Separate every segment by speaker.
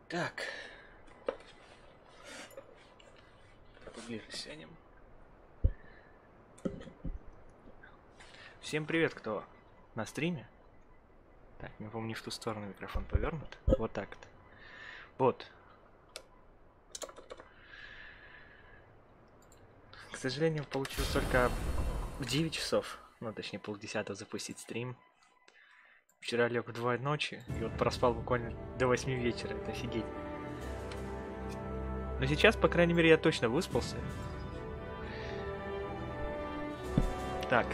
Speaker 1: Так. Поближе сядем. Всем привет, кто на стриме. Так, не помню, в ту сторону микрофон повернут. Вот так-то. Вот. К сожалению, получилось только в 9 часов. Ну, точнее, полдесятого запустить стрим. Вчера лег в 2 ночи, и вот проспал буквально до 8 вечера. Это офигеть. Но сейчас, по крайней мере, я точно выспался. Так.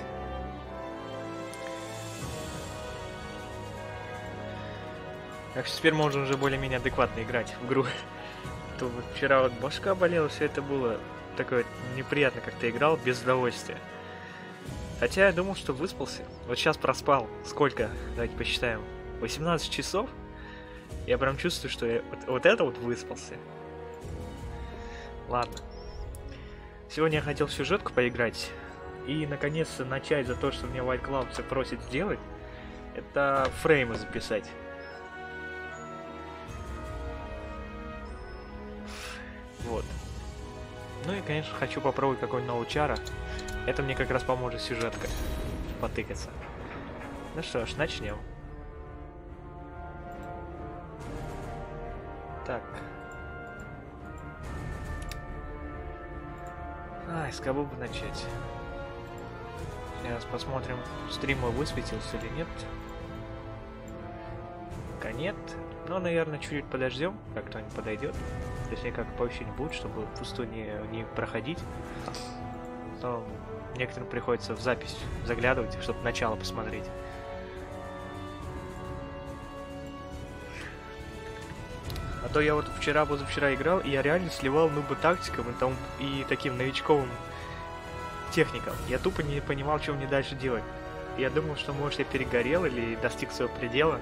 Speaker 1: Так что теперь можно уже более-менее адекватно играть в игру. То вот вчера вот башка болела, все это было такое неприятно, как ты играл, без удовольствия. Хотя я думал, что выспался. Вот сейчас проспал. Сколько? Давайте посчитаем. 18 часов? Я прям чувствую, что я вот это вот выспался. Ладно. Сегодня я хотел в сюжетку поиграть. И наконец-то начать за то, что мне White Cloud все просит сделать. Это фреймы записать. Вот. Ну и, конечно, хочу попробовать какой-нибудь новый чара. Это мне как раз поможет сюжетка потыкаться. Ну что ж, начнем. Так. С кого бы начать? Сейчас посмотрим, стрим мой высветился или нет. Пока нет. Но, наверное, чуть-чуть подождем, как кто-нибудь подойдет. Точнее, как оповещение будет, чтобы пустую не проходить. То некоторым приходится в запись заглядывать, чтобы начало посмотреть. А то я вот позавчера играл, и я реально сливал нубы тактикам и таким новичковым техникам. Я тупо не понимал, что мне дальше делать. Я думал, что, может, я перегорел или достиг своего предела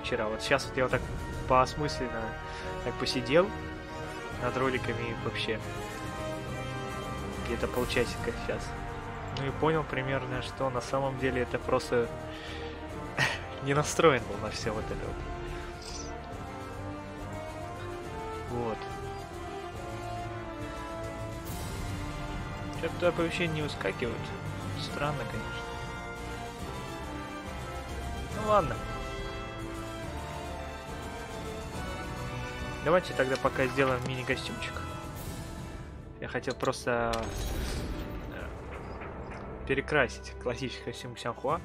Speaker 1: вчера. Вот сейчас вот я вот так поосмысленно так посидел над роликами вообще. Где-то полчасика сейчас. Ну и понял примерно, что на самом деле это просто не настроен был на все вот это вот. Вот. Что-то оповещения не выскакивают. Странно, конечно. Ну ладно. Давайте тогда пока сделаем мини-костюмчик. Я хотел просто перекрасить классический костюм Сянхуа.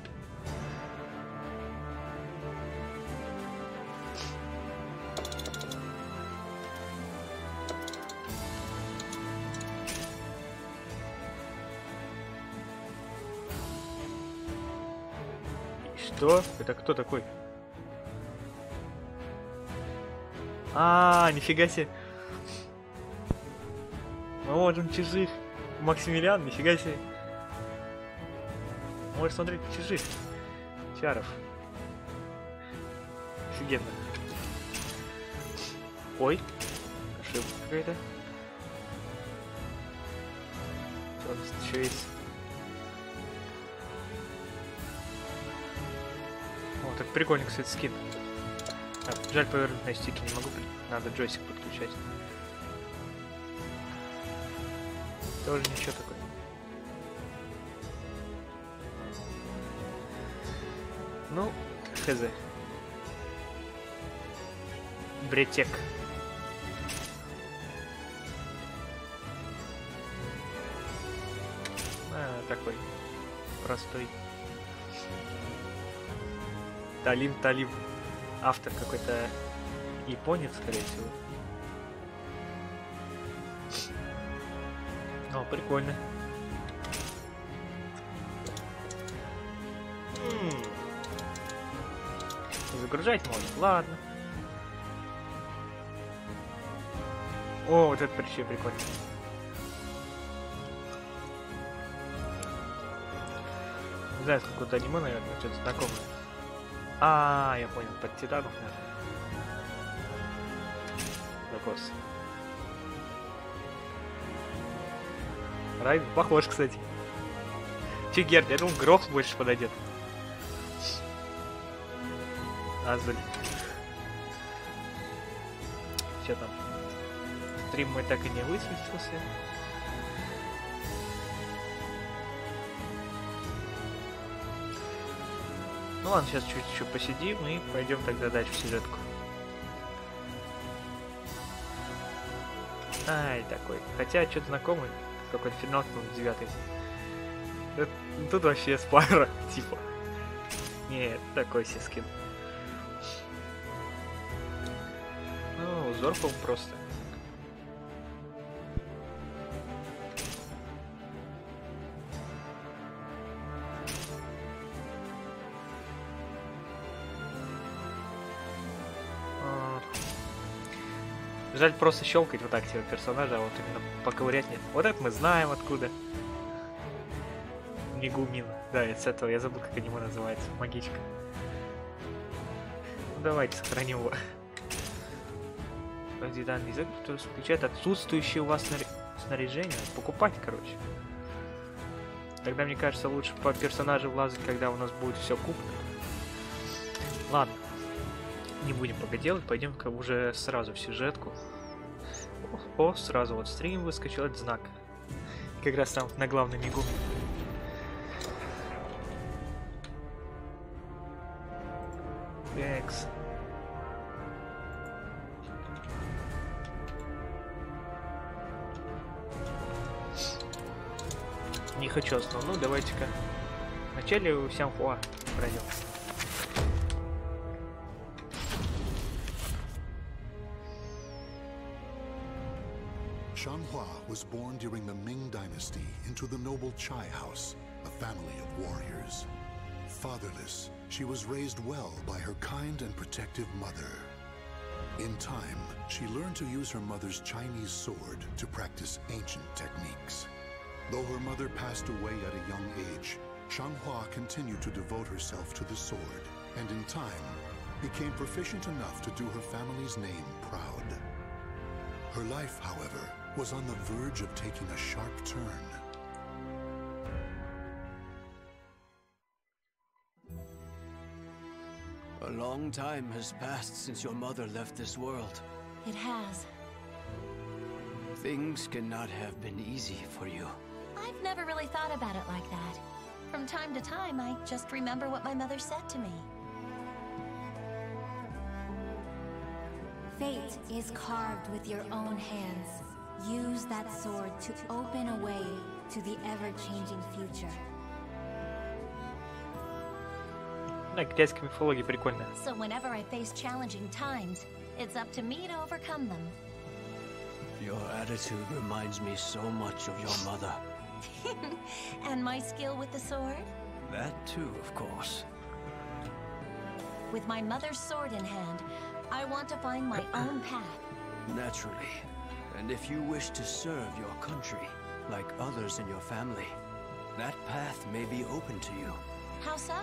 Speaker 1: Что? Это кто такой? Нифига себе. Мы можем чужих. Максимилиан, нифига себе. Можешь смотреть чужих чаров. Офигенно. Ой. Ошибка какая-то. Что тут еще есть? О, так прикольный, кстати, скин. Жаль, повернуть на стике не могу. Надо джойстик подключать. Тоже ничего такое. Ну, хз. Бретек. Такой простой. Талим. Автор какой-то японец, скорее всего. О, прикольно. Загружать можно. Ладно. О, вот это вообще прикольно. Не знаю, с какого-то аниме, наверное, что-то знакомое. Я понял, под Титанов, наверное. Закос. Райд похож, кстати. Герд, я думал, Грох больше подойдет. Азуль. Что там? Стрим мой так и не высветился. Ну ладно, сейчас чуть еще посидим и пойдем тогда дальше в сюжетку. Ай, такой. Хотя, что-то знакомый. Какой-то финал, по-моему, 9-й. Тут вообще спайра, типа. Нет, такой себе скин. Ну, узор, по-моему, просто. Жаль просто щелкать вот так типа персонажа, а вот именно поковырять нет. Вот это мы знаем откуда. Мигумин. Да, это с этого. Я забыл, как аниме называется. Магичка. Ну, давайте сохраним его. Данный язык, который включает отсутствующее у вас снаряжение. Покупать, короче. Тогда, мне кажется, лучше по персонажу влазать, когда у нас будет все куплено. Ладно. Не будем пока делать, пойдем-ка уже сразу в сюжетку. О, сразу вот стрим выскочил, этот знак. Как раз там на главном мигу. Экс. Не хочу основную, давайте-ка вначале у Сянхуа пройдем.
Speaker 2: Shanhua was born during the Ming Dynasty into the noble Chai house, a family of warriors. Fatherless, she was raised well by her kind and protective mother. In time, she learned to use her mother's Chinese sword to practice ancient techniques. Though her mother passed away at a young age, Shanhua continued to devote herself to the sword, and in time, became proficient enough to do her family's name proud. Her life, however, was on the verge of taking a sharp turn.
Speaker 3: A long time has passed since your mother left this world.
Speaker 4: It has.
Speaker 3: Things cannot have been easy for you.
Speaker 4: I've never really thought about it like that. From time to time, I just remember what my mother said to me. Fate is carved with your own hands. Use that sword to open a way to the ever-changing future.
Speaker 1: Да, китайская мифология прикольная.
Speaker 4: So whenever I face challenging times, it's up to me to overcome them.
Speaker 3: Your attitude reminds me so much of your mother.
Speaker 4: And my skill with the sword?
Speaker 3: That too, of course.
Speaker 4: With my mother's sword in hand, I want to find my own path.
Speaker 3: Naturally. And if you wish to serve your country, like others in your family, that path may be open to you.
Speaker 4: How so?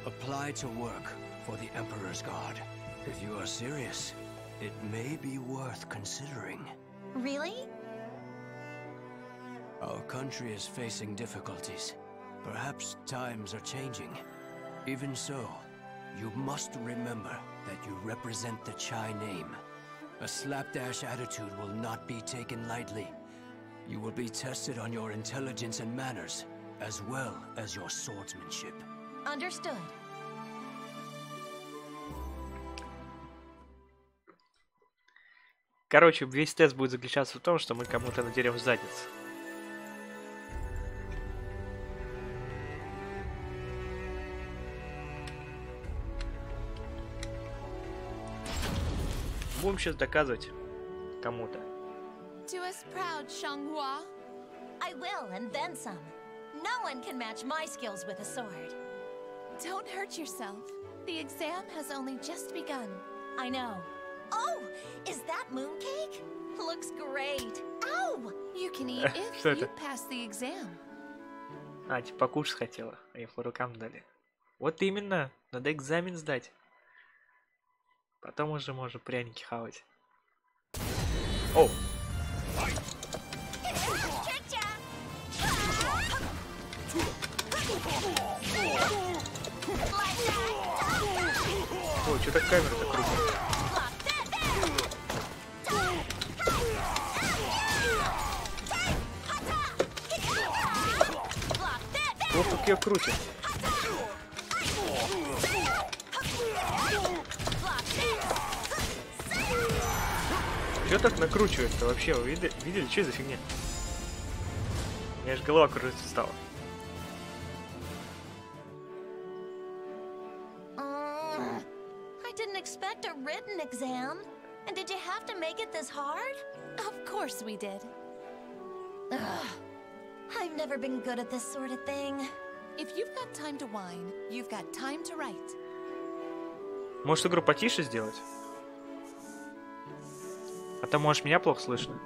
Speaker 3: Apply to work for the Emperor's Guard. If you are serious, it may be worth considering.
Speaker 4: Really?
Speaker 3: Our country is facing difficulties. Perhaps times are changing. Even so, you must remember that you represent the Chai name. A slapdash attitude will not be taken lightly. You will be tested on your intelligence and manners, as well as your swordsmanship.
Speaker 4: Understood.
Speaker 1: Короче, весь тест будет заключаться в том, что мы кому-то надерем задницу. Будем сейчас доказывать кому-то.
Speaker 5: Do us proud, Shanghua.
Speaker 4: I will, and then some. No one can match my skills with a sword.
Speaker 5: Don't hurt yourself. The exam has only just begun.
Speaker 4: I know. Oh, is that mooncake? Looks great. Ow!
Speaker 5: You can eat if
Speaker 1: Что это?
Speaker 5: you pass the exam.
Speaker 1: А, типа покушать хотела, а им по рукам дали. Вот именно, надо экзамен сдать. Потом уже можно пряники хавать. О! Ой, что-то камера-то крутит. Вот как ее крутит. Что так накручивается вообще? Вы видели, что за фигня? У меня аж голова кружиться стала.
Speaker 5: I didn't expect a written exam. And did you have to make it this hard? Of course we did. Ugh. I've never been good at this sort of thing. If you've got time to whine, you've got time to write.
Speaker 1: Может, игру потише сделать? А то, может, меня плохо слышно.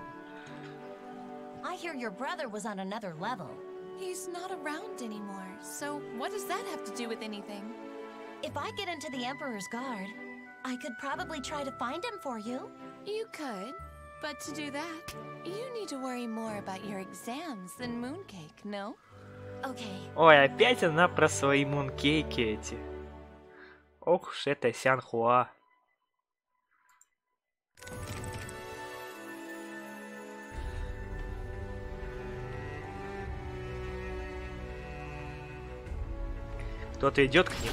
Speaker 5: I hear your brother was on another level. He's not around anymore, so what does that have to do with anything? If I get into the Emperor's Guard, I could probably try to find him for you. You could, but to do that, you need to worry more about your exams than mooncake, no? Okay.
Speaker 1: Ой, опять она про свои мункейки эти. Ох уж это Сянхуа. Кто-то идет к ним,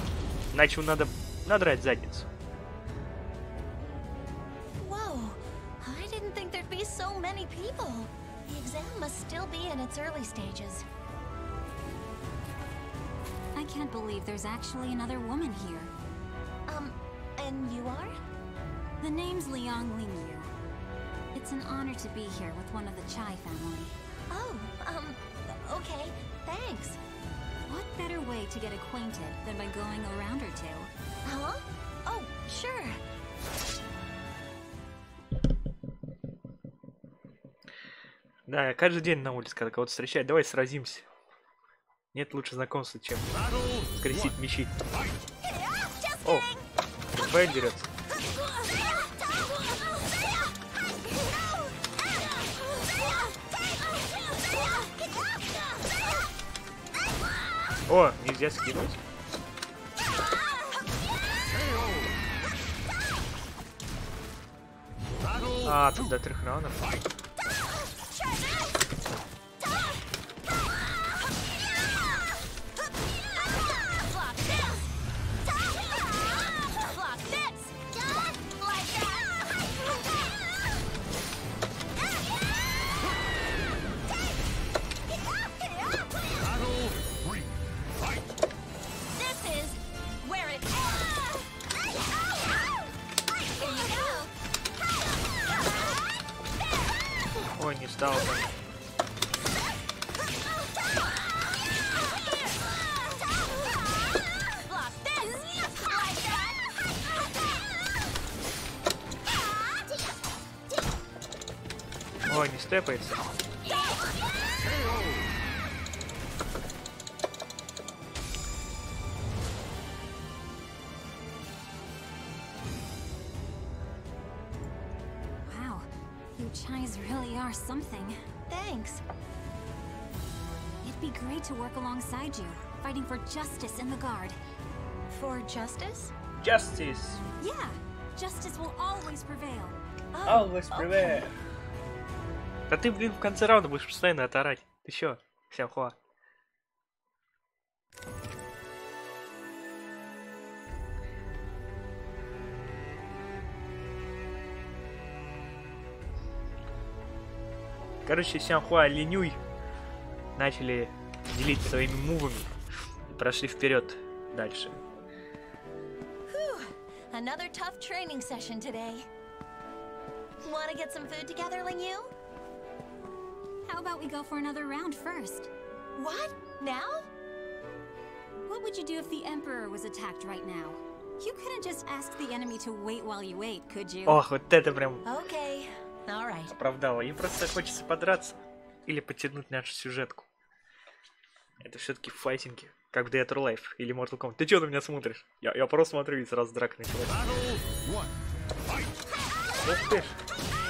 Speaker 1: иначе надо надрать задницу.
Speaker 5: Whoa, I didn't think there'd be so many people. The exam must still be in its early stages.
Speaker 4: I can't believe there's actually another woman here.
Speaker 5: And you are?
Speaker 4: The name's Liang Lingyu. It's an honor to be here with one of the Chai family.
Speaker 5: Oh, okay, thanks.
Speaker 4: What better way to get acquainted than by going a round or two?
Speaker 5: Huh? Oh, sure.
Speaker 1: Да, я каждый день на улице, когда кого-то встречаю, давай сразимся. Нет лучше знакомства, чем скрестить мечи. О, Рафаэль дерется. О, нельзя скинуть. А, тут до 3 раундов. Ой, не стал там. Ой, не степается.
Speaker 4: Wow, you Chais really are something.
Speaker 5: Thanks.
Speaker 4: It'd be great to work alongside you, fighting for justice in the Guard.
Speaker 5: For justice?
Speaker 1: Justice.
Speaker 4: Yeah, justice will always prevail.
Speaker 1: Always prevail. Да ты, блин, в конце раунда будешь постоянно это орать. Ты чё, Сянхуа? Короче, Сянхуа и Линюй начали делить своими мувами и прошли вперед дальше.
Speaker 5: Another tough training session today. Want to get some food together, Lingyu?
Speaker 4: How about we go for another round first?
Speaker 5: What? Now?
Speaker 4: What would you do if the Emperor was attacked right now? You couldn't just ask the enemy to wait while you ate, could you?
Speaker 1: Ох, вот это прям
Speaker 5: Okay. All right.
Speaker 1: оправдало. Им просто хочется подраться или подтянуть нашу сюжетку. Это все-таки файтинги, как в Dead or Alive или Mortal Kombat. Ты чё на меня смотришь? Я просто смотрю и сразу драка началась. Ух ты ж,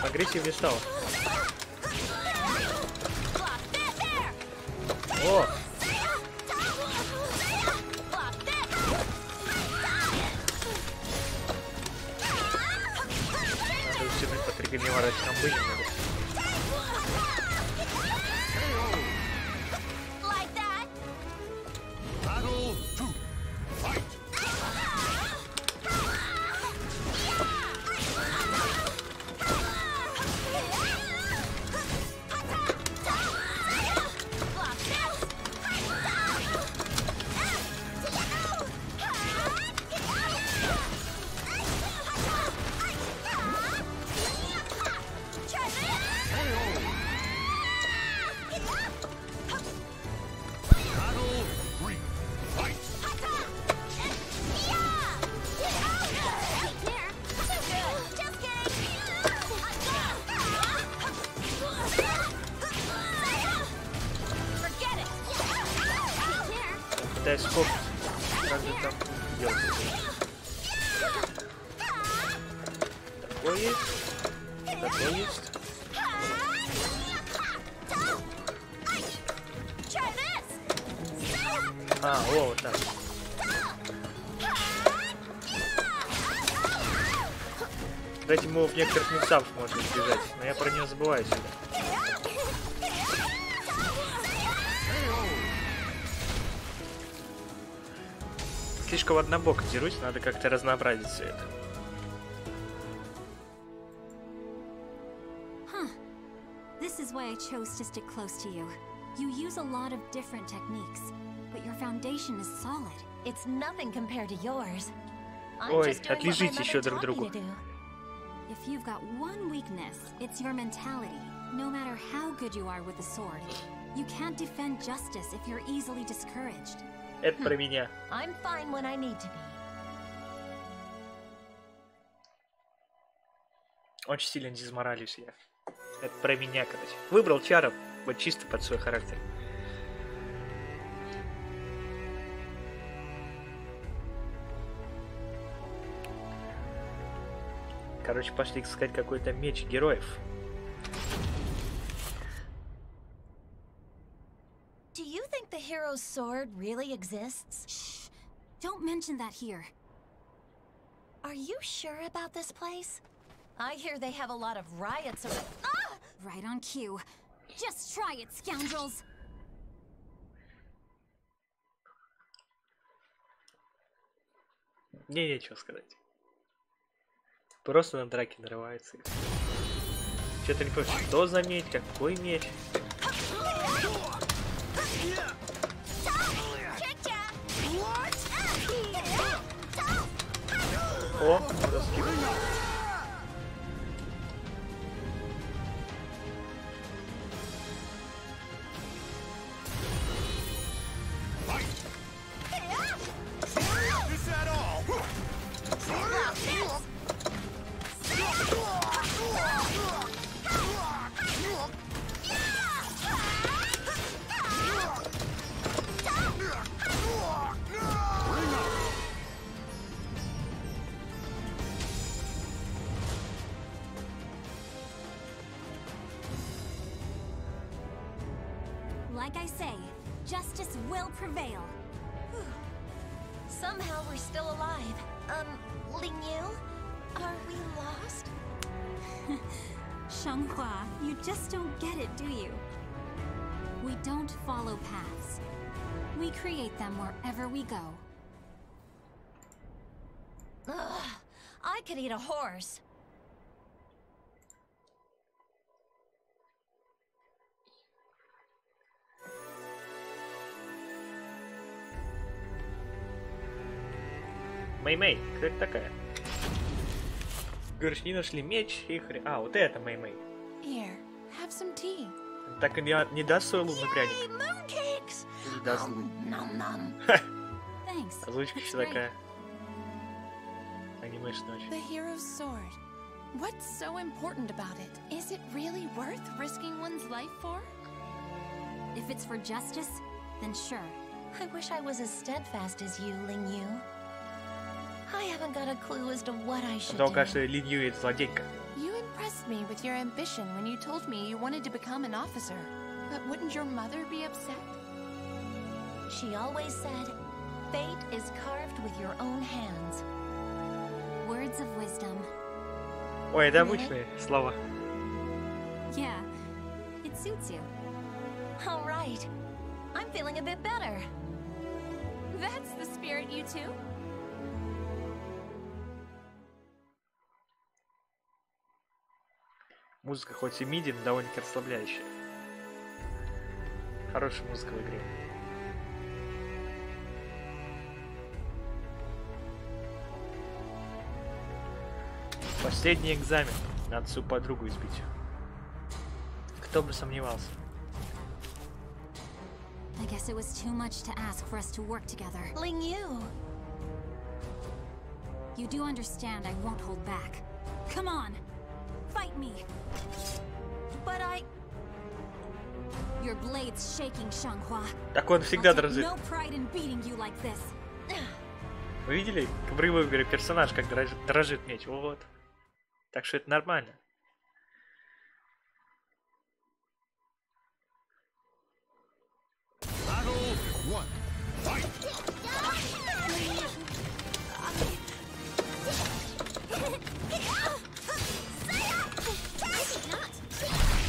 Speaker 1: агрессивнее стало. О! Гневарать там были надо. Пытаюсь вспомнить, как же там делается. Такой есть. Такой есть. А, о, вот так. Кстати, мов некоторых миксов можно избежать, но я про нее забываю всегда. Слишком однобоко дерусь, надо как-то разнообразить все это.
Speaker 4: This is why I chose to stick close to you. You use a lot of different techniques, but your foundation is solid.
Speaker 5: It's nothing compared to yours. I'm
Speaker 1: Ой,
Speaker 5: just doing what my
Speaker 1: отлежите еще
Speaker 5: mother
Speaker 1: друг
Speaker 5: taught
Speaker 1: другу.
Speaker 5: me to do.
Speaker 4: If you've got one weakness, it's your mentality. No matter how good you are with the sword, you can't defend justice if you're easily discouraged.
Speaker 1: Это про меня.
Speaker 5: I'm fine when I need to be.
Speaker 1: Очень сильно дезморалюсь я. Это про меня, короче. Выбрал чаров, вот чисто под свой характер. Короче, пошли искать какой-то меч героев.
Speaker 5: Do you think the hero's sword really exists?
Speaker 4: Shh! Don't mention that here.
Speaker 5: Are you sure about this place? I hear they have a lot of riots around. Ah!
Speaker 4: Right on cue. Just try it, scoundrels!
Speaker 1: Мне нечего сказать. Просто на драке нарывается. Что-то не понимаю, что за меч, какой меч? О, надо скинуть.
Speaker 4: Like I say, justice will prevail.
Speaker 5: Somehow we're still alive. Ling Yu? Are we lost?
Speaker 4: Shanghua, you just don't get it, do you? We don't follow paths. We create them wherever we go.
Speaker 5: Ugh, I could eat a horse.
Speaker 1: Мэй-Мэй, кто это такая? Говоришь, не нашли меч и хрен. А, вот это Мэй-Мэй.
Speaker 5: Here, have some tea.
Speaker 1: Так и не даст свой лунный
Speaker 5: Yay,
Speaker 1: пряник.
Speaker 5: mooncakes!
Speaker 1: Или даст.
Speaker 5: Nom.
Speaker 4: Thanks.
Speaker 1: Озвучка еще такая. Анимешная очень.
Speaker 6: The hero's sword. What's so important about it? Is it really worth risking one's life for?
Speaker 4: If it's for justice, then sure.
Speaker 5: I wish I was as steadfast as you, Ling Yu. I haven't got a clue as to what I should
Speaker 1: Потому
Speaker 5: do.
Speaker 1: кажется, Лин Ю это злодейка.
Speaker 6: You impressed me with your ambition when you told me you wanted to become an officer. But wouldn't your mother be upset?
Speaker 5: She always said, fate is carved with your own hands.
Speaker 4: Words of wisdom.
Speaker 1: Ой, это обычные слова.
Speaker 4: Yeah, it suits you.
Speaker 5: All right. I'm feeling a bit better.
Speaker 6: That's the spirit, you two.
Speaker 1: Музыка хоть и миди, но довольно-таки расслабляющая. Хорошая музыка в игре. Последний экзамен. Надо свою подругу избить. Кто бы сомневался.
Speaker 4: I guess it was too much to ask for us to work together.
Speaker 5: Ling Yu.
Speaker 4: You do understand I won't hold back. Come on, fight me.
Speaker 5: But I...
Speaker 4: Your blade's shaking, Shanghua.
Speaker 1: Так он всегда
Speaker 4: I'll take
Speaker 1: дрожит.
Speaker 4: no pride in beating you like this.
Speaker 1: Вы видели в игре персонаж, как дрожит меч? Вот. Так что это нормально.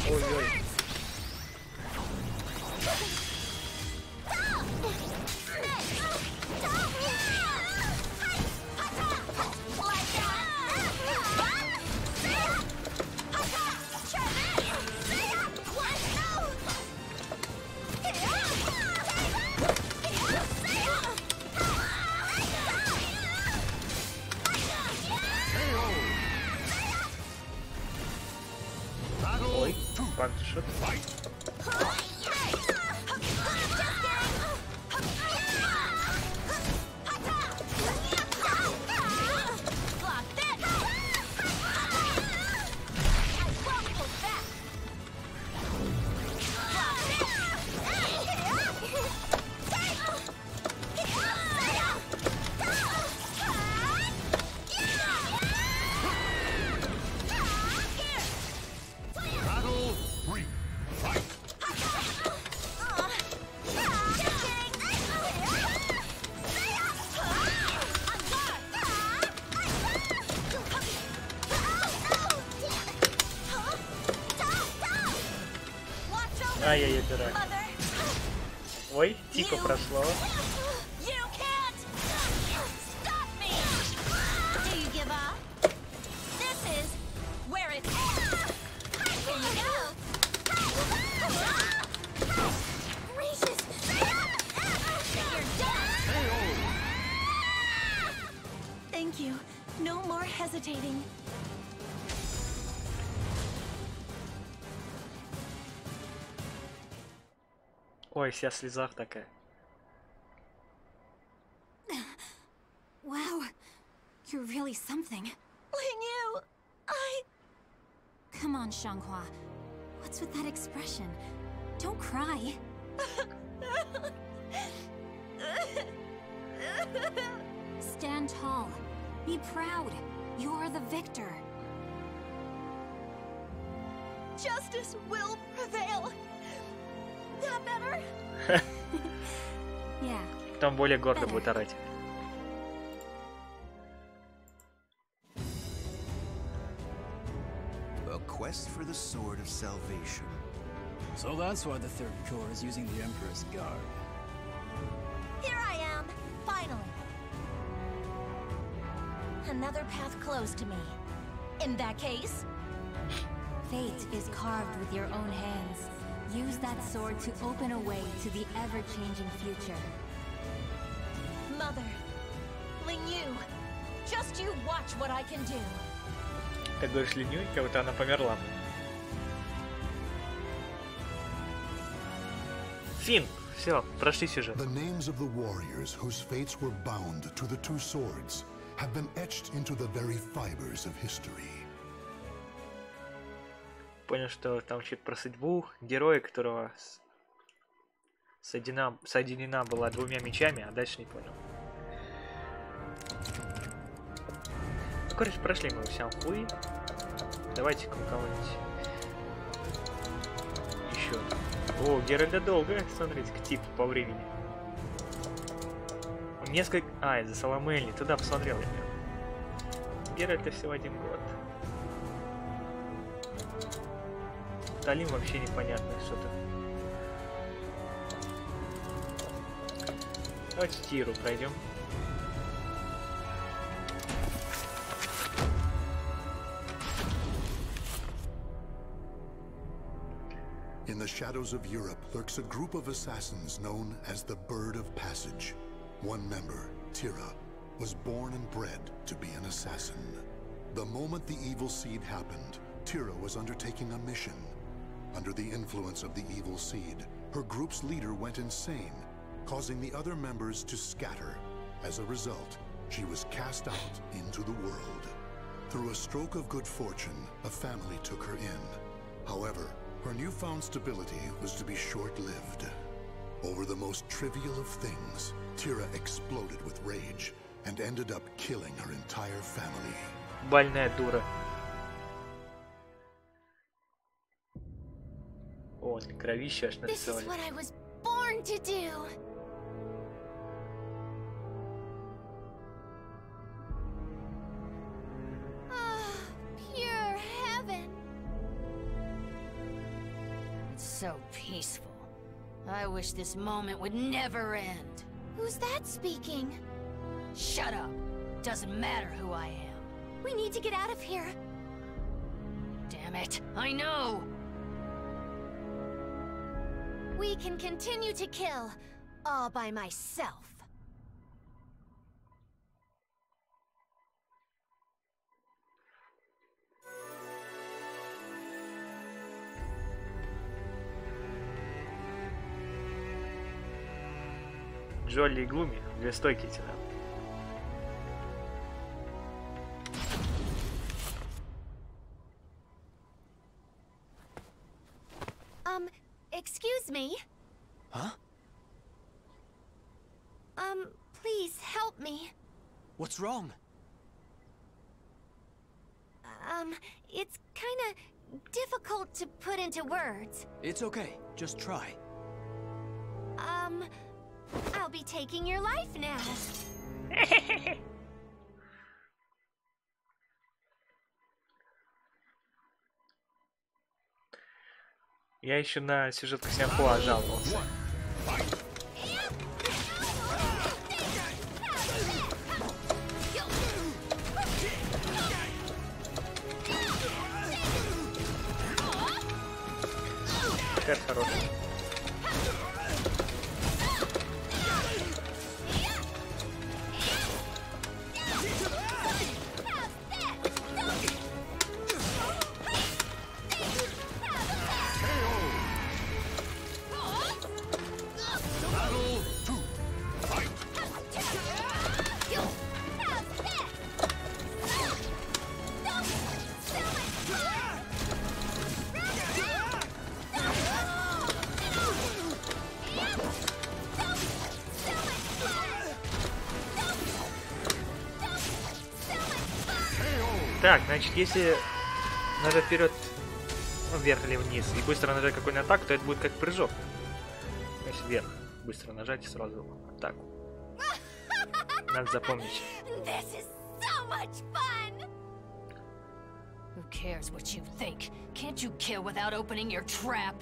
Speaker 1: Ой-ой. Ой, панчшот. Ай-яй-яй, дурак. Ой, тихо прошло.
Speaker 5: You can't stop me! Do you give up? This is where it ends! Here you go! Gracious! You're done! Thank you. No more hesitating.
Speaker 1: Ой, вся в слезах такая.
Speaker 4: Wow, you're really something.
Speaker 5: Ling Yu,
Speaker 4: Come on, Shanghua. What's with that expression? Don't cry. Stand tall. Be proud. You're the victor.
Speaker 5: Justice will prevail. That better?
Speaker 4: Yeah.
Speaker 1: Там более гордо будет орать.
Speaker 3: A quest for the Sword of Salvation.
Speaker 7: So that's why the Third Corps is using the Emperor's Guard.
Speaker 5: Here I am, finally. Another path closed to me. In that case,
Speaker 4: Fate is carved with your own hands. Use that sword to open a way to the ever-changing future.
Speaker 5: Mother, Ling Yu, just you watch what I can do.
Speaker 1: Ты говоришь Линю, как будто она померла. Фин, все, прошли сюжет.
Speaker 2: The names of the warriors whose fates were bound to the two swords have been etched into the very fibers of history.
Speaker 1: Понял, что там что-то про судьбу героя, которого соединена была двумя мечами, а дальше не понял. Ну, короче, прошли мы всем хуй. Давайте-ка у кого-нибудь еще. О, Геральда долго, смотрите, тип по времени. Он несколько... А, из-за Соломелли, туда посмотрел я. Геральда всего 1 год. Талим вообще непонятно что-то. Давайте Тиру пройдем.
Speaker 2: In the shadows of Europe lurks a group of assassins known as the Bird of Passage. One member, Tira, was born and bred to be an assassin. The moment the evil seed happened, Tira was undertaking a mission. Under the influence of the evil seed, her group's leader went insane, causing the other members to scatter. As a result, she was cast out into the world. Through a stroke of good fortune, a family took her in. However, her newfound stability was to be short-lived. Over the most trivial of things, Tira exploded with rage and ended up killing her entire family.
Speaker 1: Больная дура. О, кровище аж нарисовали.
Speaker 6: This is what I was born to do. Pure heaven.
Speaker 5: It's so peaceful. I wish this moment would never end.
Speaker 6: Who's that speaking?
Speaker 5: Shut up. Doesn't matter who I am.
Speaker 6: We need to get out of here.
Speaker 5: Damn it. I know.
Speaker 6: We can continue to kill, all by myself.
Speaker 1: Джолли и Глуми, две стойки тела.
Speaker 6: Excuse me?
Speaker 3: Huh?
Speaker 6: Please help me.
Speaker 3: What's wrong?
Speaker 6: It's kinda difficult to put into words.
Speaker 3: It's okay. Just try.
Speaker 6: I'll be taking your life now.
Speaker 1: Я еще на сюжетку Сямхуа жаловался. Какая хорошая. Так, значит, если нажать вперед, ну, вверх или вниз, и быстро нажать какую-нибудь атаку, то это будет как прыжок. Если вверх, быстро нажать и сразу атаку. Надо запомнить.
Speaker 5: Who cares what you think? Can't you kill without opening your trap?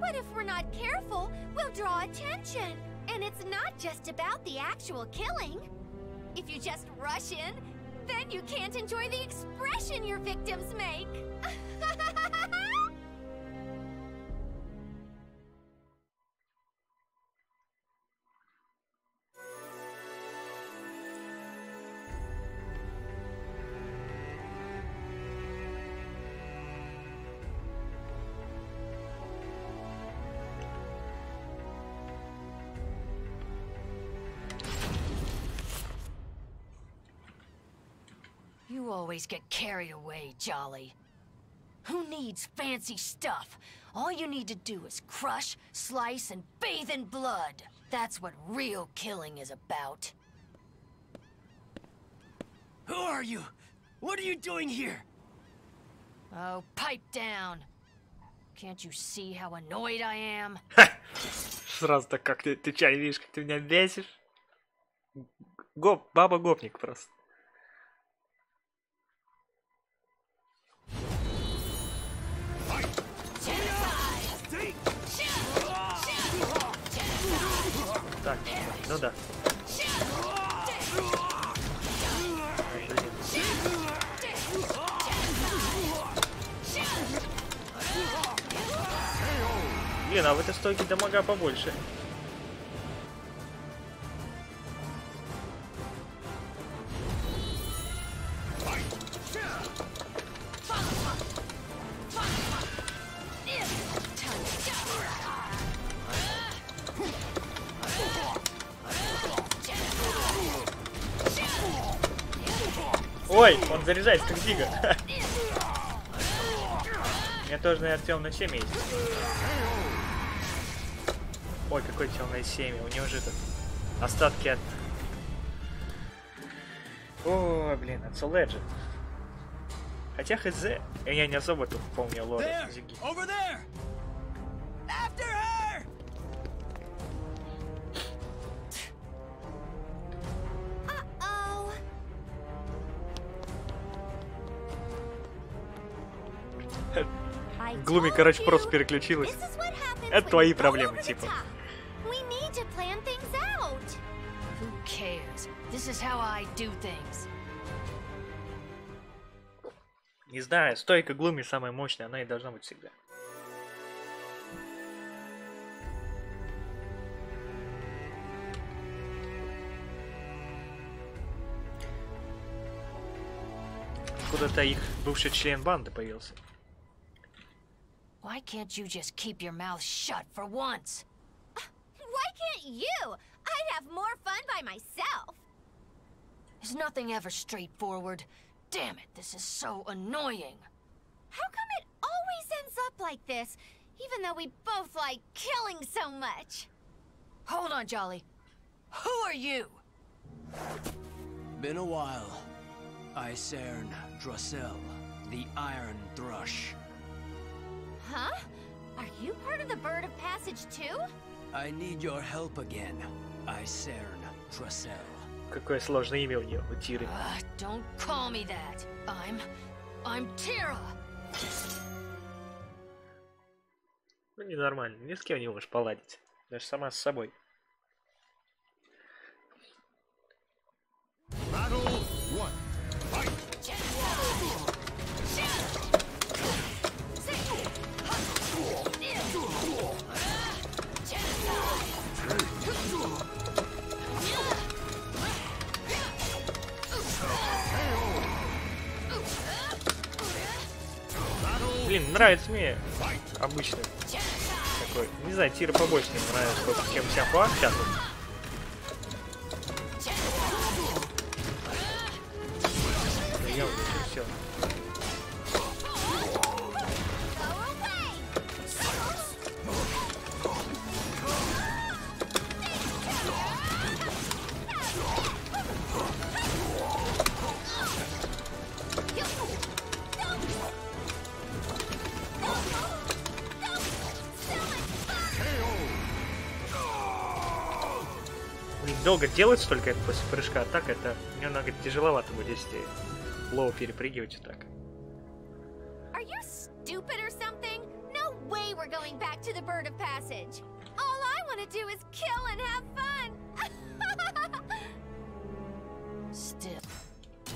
Speaker 6: But if we're not careful, we'll draw attention. And it's not just about the actual killing. If you just rush in, then you can't enjoy the expression your victims make.
Speaker 5: You always get carried away, Jolly. Who needs fancy stuff? All you need to do is crush, slice, and bathe in blood. That's what real killing is about.
Speaker 3: Who are you? What are you doing here?
Speaker 5: Oh, pipe down. Can't you see how annoyed I am?
Speaker 1: Сразу так как ты чай видишь, как ты меня бесишь. Баба гопник просто. Ну да. Блин, а в этой стойке дамага побольше. Ой, он заряжается как дига. У меня тоже, наверное, темное семя есть. Ой, какое темное семя. У него же это остатки от... О, блин, от Soul. Хотя хз, я не особо тут помню лор Зиги. Глуми, короче, просто переключилась. Это твои проблемы, типа. Не знаю, стойка Глуми самая мощная, она и должна быть всегда. Куда-то их бывший член банды появился.
Speaker 5: Why can't you just keep your mouth shut for once?
Speaker 6: Why can't you? I'd have more fun by myself.
Speaker 5: Is nothing ever straightforward? Damn it, this is so annoying.
Speaker 6: How come it always ends up like this, even though we both like killing so much?
Speaker 5: Hold on, Jolly. Who are you?
Speaker 3: Been a while. I Cern Drossel, the Iron Thrush.
Speaker 6: Huh? Are you part of the Bird of Passage too?
Speaker 3: I need your help again. I Cern Drossel.
Speaker 1: Какое сложное имя у нее, у Тиры.
Speaker 5: Don't call me that. I'm Tira.
Speaker 1: Ну, ненормально. Ни с кем не можешь поладить. Даже сама с собой.
Speaker 2: Battle 1. Fight!
Speaker 1: Блин, нравится мне обычно такой. Не знаю, Тира побольше мне нравится, чем Сяхуа сейчас. Я уже все. Долго делать столько это после прыжка атак, это немного тяжеловато будет, если лоу перепрыгивать вот так.
Speaker 6: Are you stupid or something? No way we're going back to the Bird of Passage. All I want to do is kill and have fun.
Speaker 5: Still.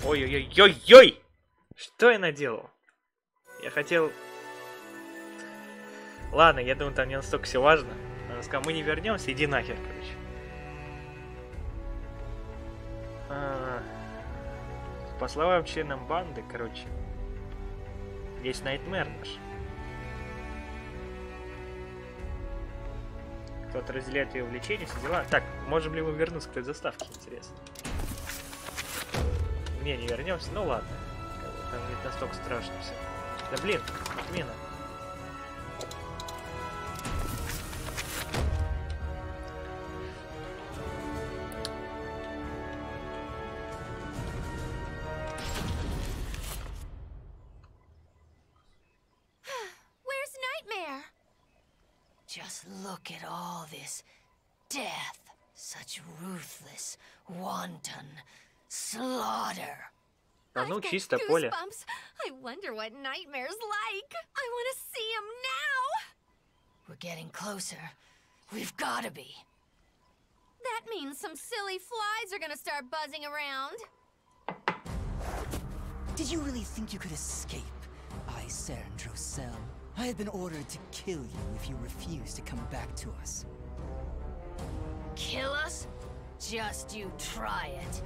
Speaker 1: Ой-ой-ой-ой-ой! Что я наделал? Я хотел... Ладно, я думаю, там не настолько все важно. Она сказала, мы не вернемся, иди нахер, короче. По словам членам банды, короче, есть Найтмэр наш. Кто-то разделяет ее увлечения, все дела. Так, можем ли мы вернуться к той заставке, интересно? Не вернемся, ну ладно. Там не настолько страшно все. Да блин, отмена.
Speaker 5: Just look at all this death, such ruthless, wanton slaughter.
Speaker 1: А ну, чисто поле.
Speaker 6: I wonder what Nightmare's like. I want to see him now.
Speaker 5: We're getting closer. We've got to be.
Speaker 6: That means some silly flies are gonna start buzzing around.
Speaker 8: Did you really think you could escape? I, Serendrosel. I had been ordered to kill you if you refused to come back to us.
Speaker 5: Kill us? Just you try it.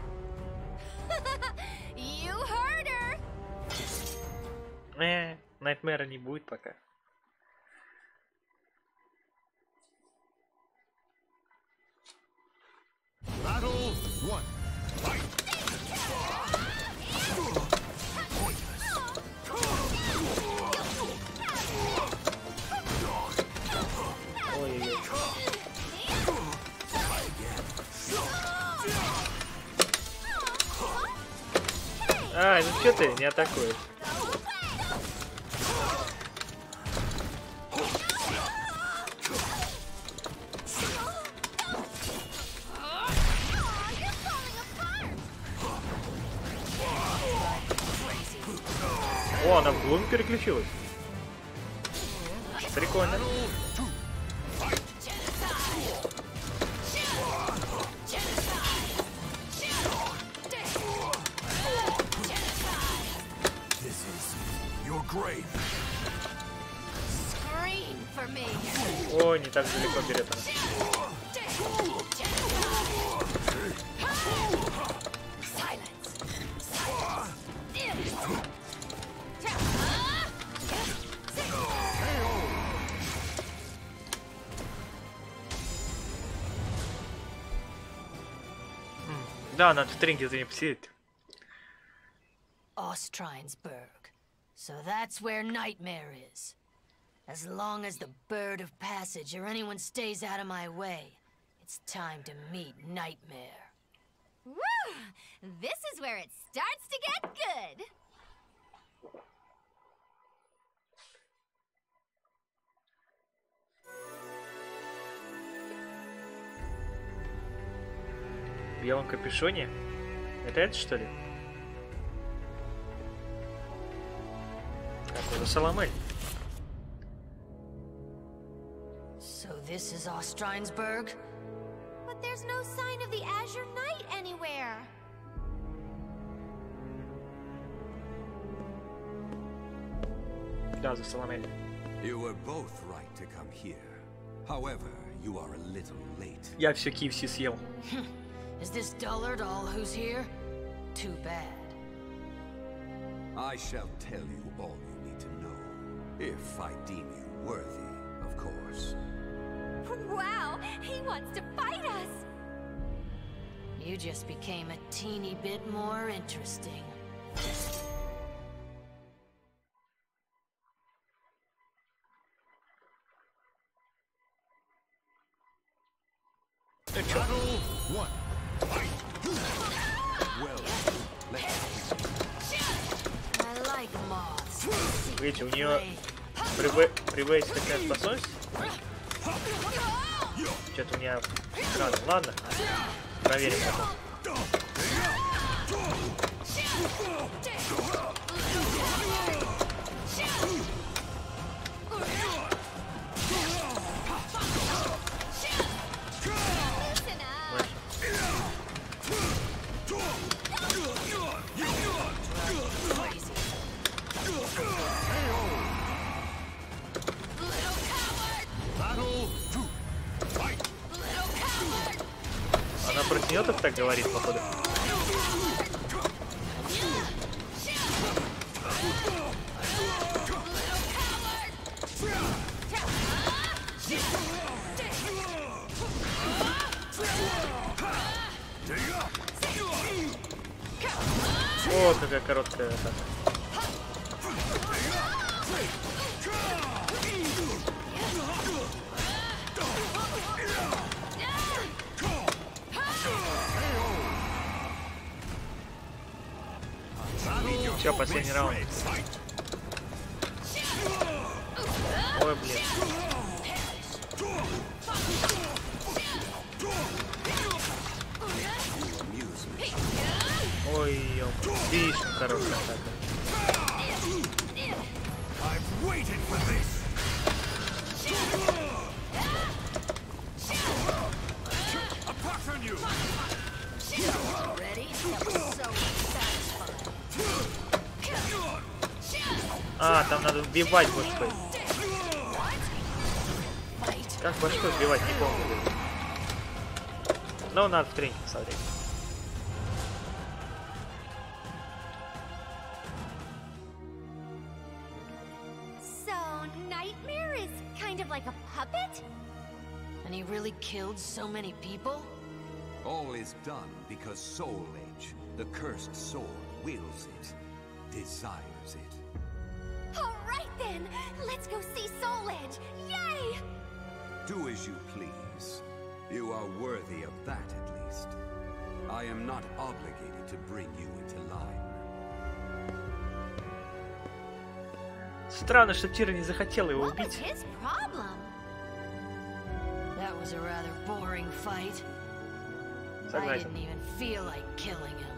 Speaker 6: You heard her!
Speaker 1: Найтмэра не будет пока.
Speaker 2: Battle 1. Fight!
Speaker 1: Ой-ой-ой. А, ну что ты не атакуешь? О, она в Блум переключилась. Прикольно. Ой, не так далеко берет она. Да, надо в тренинге за ней посидеть.
Speaker 5: Ostrinesburg. So that's where Nightmare is. As long as the Bird of Passage or anyone stays out of my way, it's time to meet Nightmare.
Speaker 6: Woo! This is where it starts to get good.
Speaker 1: В белом капюшоне? Это что ли? Как это Соломель?
Speaker 5: So this is Ostrinesburg?
Speaker 6: But there's no sign of the Azure Knight anywhere.
Speaker 1: Да, за Соломель.
Speaker 3: You were both right to come here. However, you are a little late.
Speaker 1: Я все KFC съел.
Speaker 5: Is this dullard all who's here? Too bad.
Speaker 3: I shall tell you all you need to know. If I deem you worthy, of course.
Speaker 6: Wow, he wants to fight us.
Speaker 5: You just became a teeny bit more interesting.
Speaker 2: Battle 1. Fight!
Speaker 3: Well, let's
Speaker 5: I like moths.
Speaker 1: Видите, у нее прибейс такая способность. Что-то у меня странно. Ладно, проверим потом. Она против нее так говорит, походу. О, какая короткая атака. Все, последний раунд. Ой, блин. Ой, ё, слишком короткая атака. А, там надо вбивать башкой. Как башкой вбивать, не помню. Но надо в тренинг смотреть.
Speaker 6: So, Nightmare is kind of like a puppet?
Speaker 5: And he really killed so many people?
Speaker 3: All is done because Soul Edge, the cursed sword, wills it, desires it.
Speaker 6: Alright then! Let's go see Soul Edge! Yay!
Speaker 3: Do as you please. You are worthy of that at least. I am not obligated to bring you into line.
Speaker 1: Странно, что Тира не захотела его
Speaker 6: What was
Speaker 1: убить.
Speaker 6: his problem?
Speaker 5: That was a rather boring fight. I
Speaker 1: Согласен.
Speaker 5: didn't even feel like killing him.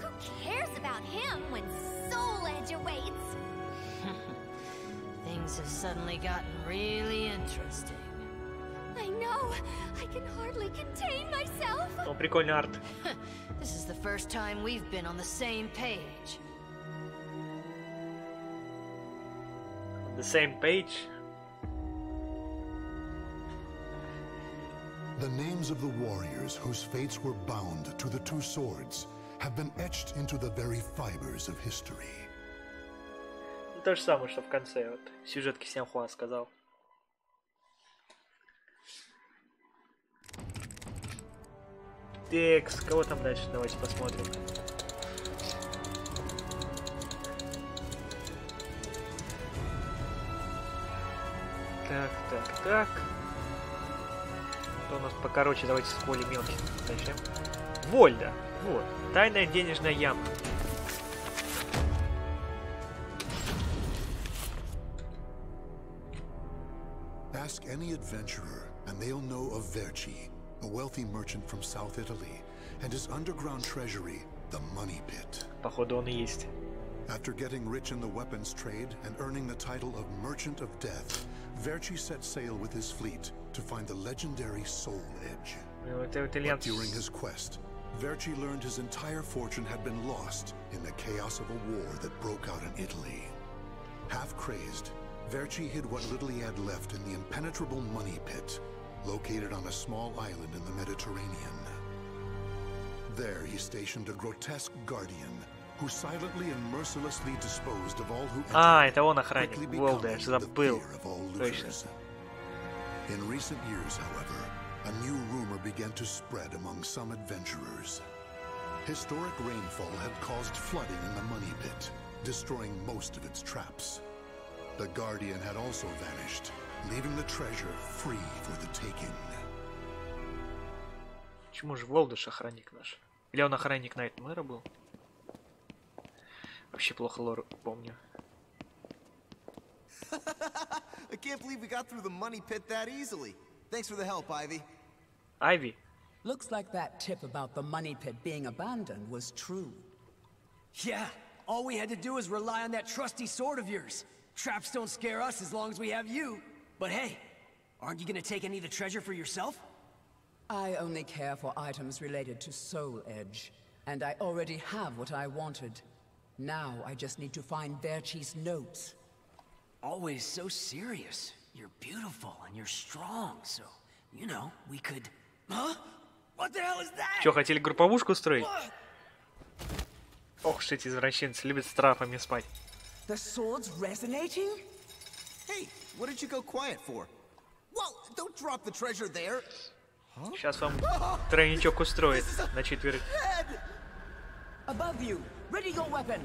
Speaker 6: Who cares about him when Soul Edge awaits?
Speaker 5: Things have suddenly gotten really interesting.
Speaker 6: I know! I can hardly contain myself!
Speaker 1: Ну, прикольный арт.
Speaker 5: This is the first time we've been on the same page.
Speaker 1: The same page.
Speaker 2: The names of the warriors whose fates were bound to the two swords have been etched into the very fibers of history.
Speaker 1: То же самое, что в конце вот сюжетки Сянхуа сказал. Текс, кого там дальше? Давайте посмотрим. Так. То у нас покороче, давайте с более мелких начнем. Вольда. Вот. Тайная денежная яма.
Speaker 2: Ask any adventurer, and they'll know of Verci, a wealthy merchant from South Italy, and his underground treasury, the Money Pit.
Speaker 1: Походу он и есть.
Speaker 2: After getting rich in the weapons trade and earning the title of Merchant of Death, Verci set sail with his fleet to find the legendary Soul Edge. But during his quest, Verci learned his entire fortune had been lost in the chaos of a war that broke out in Italy. Half crazed, Verci hid what little he had left in the impenetrable Money Pit, located on a small island in the Mediterranean. There he stationed a grotesque guardian, who silently and mercilessly disposed of all who entered,
Speaker 1: это он охранник.
Speaker 2: quickly
Speaker 1: Волда, я
Speaker 2: becoming
Speaker 1: же
Speaker 2: the
Speaker 1: забыл.
Speaker 2: fear of all
Speaker 1: Точно.
Speaker 2: looters. In recent years, however, a new rumor began to spread among some adventurers. Historic rainfall had caused flooding in the Money Pit, destroying most of its traps. The Guardian had also vanished, leaving the treasure free for the taking.
Speaker 1: Почему же Волдыш охранник наш? Или он охранник Найтмэра был? Вообще плохо лор помню.
Speaker 9: I can't believe we got through the Money Pit that easily. Thanks for the help, Ivy.
Speaker 1: Айви?
Speaker 10: Looks like that tip about the Money Pit being abandoned was true.
Speaker 7: Yeah, all we had to do was rely on that trusty sword of yours. Traps don't scare us as long as we have you. But hey, aren't you gonna take any of the treasure for yourself?
Speaker 10: I only care for items related to Soul Edge, and I already have what I wanted. Now I just need to find Verci's notes.
Speaker 7: Always so serious. You're beautiful and you're strong, so, you know, we could... Huh? What the hell is that?
Speaker 1: Чё, хотели групповушку устроить? Ох, что эти извращенцы любят с трафами спать.
Speaker 8: The sword's resonating?
Speaker 9: Hey, what did you go quiet for? Whoa, don't drop the treasure there.
Speaker 1: Сейчас вам тройничок устроит на четверых.
Speaker 8: Above you. Ready your weapon.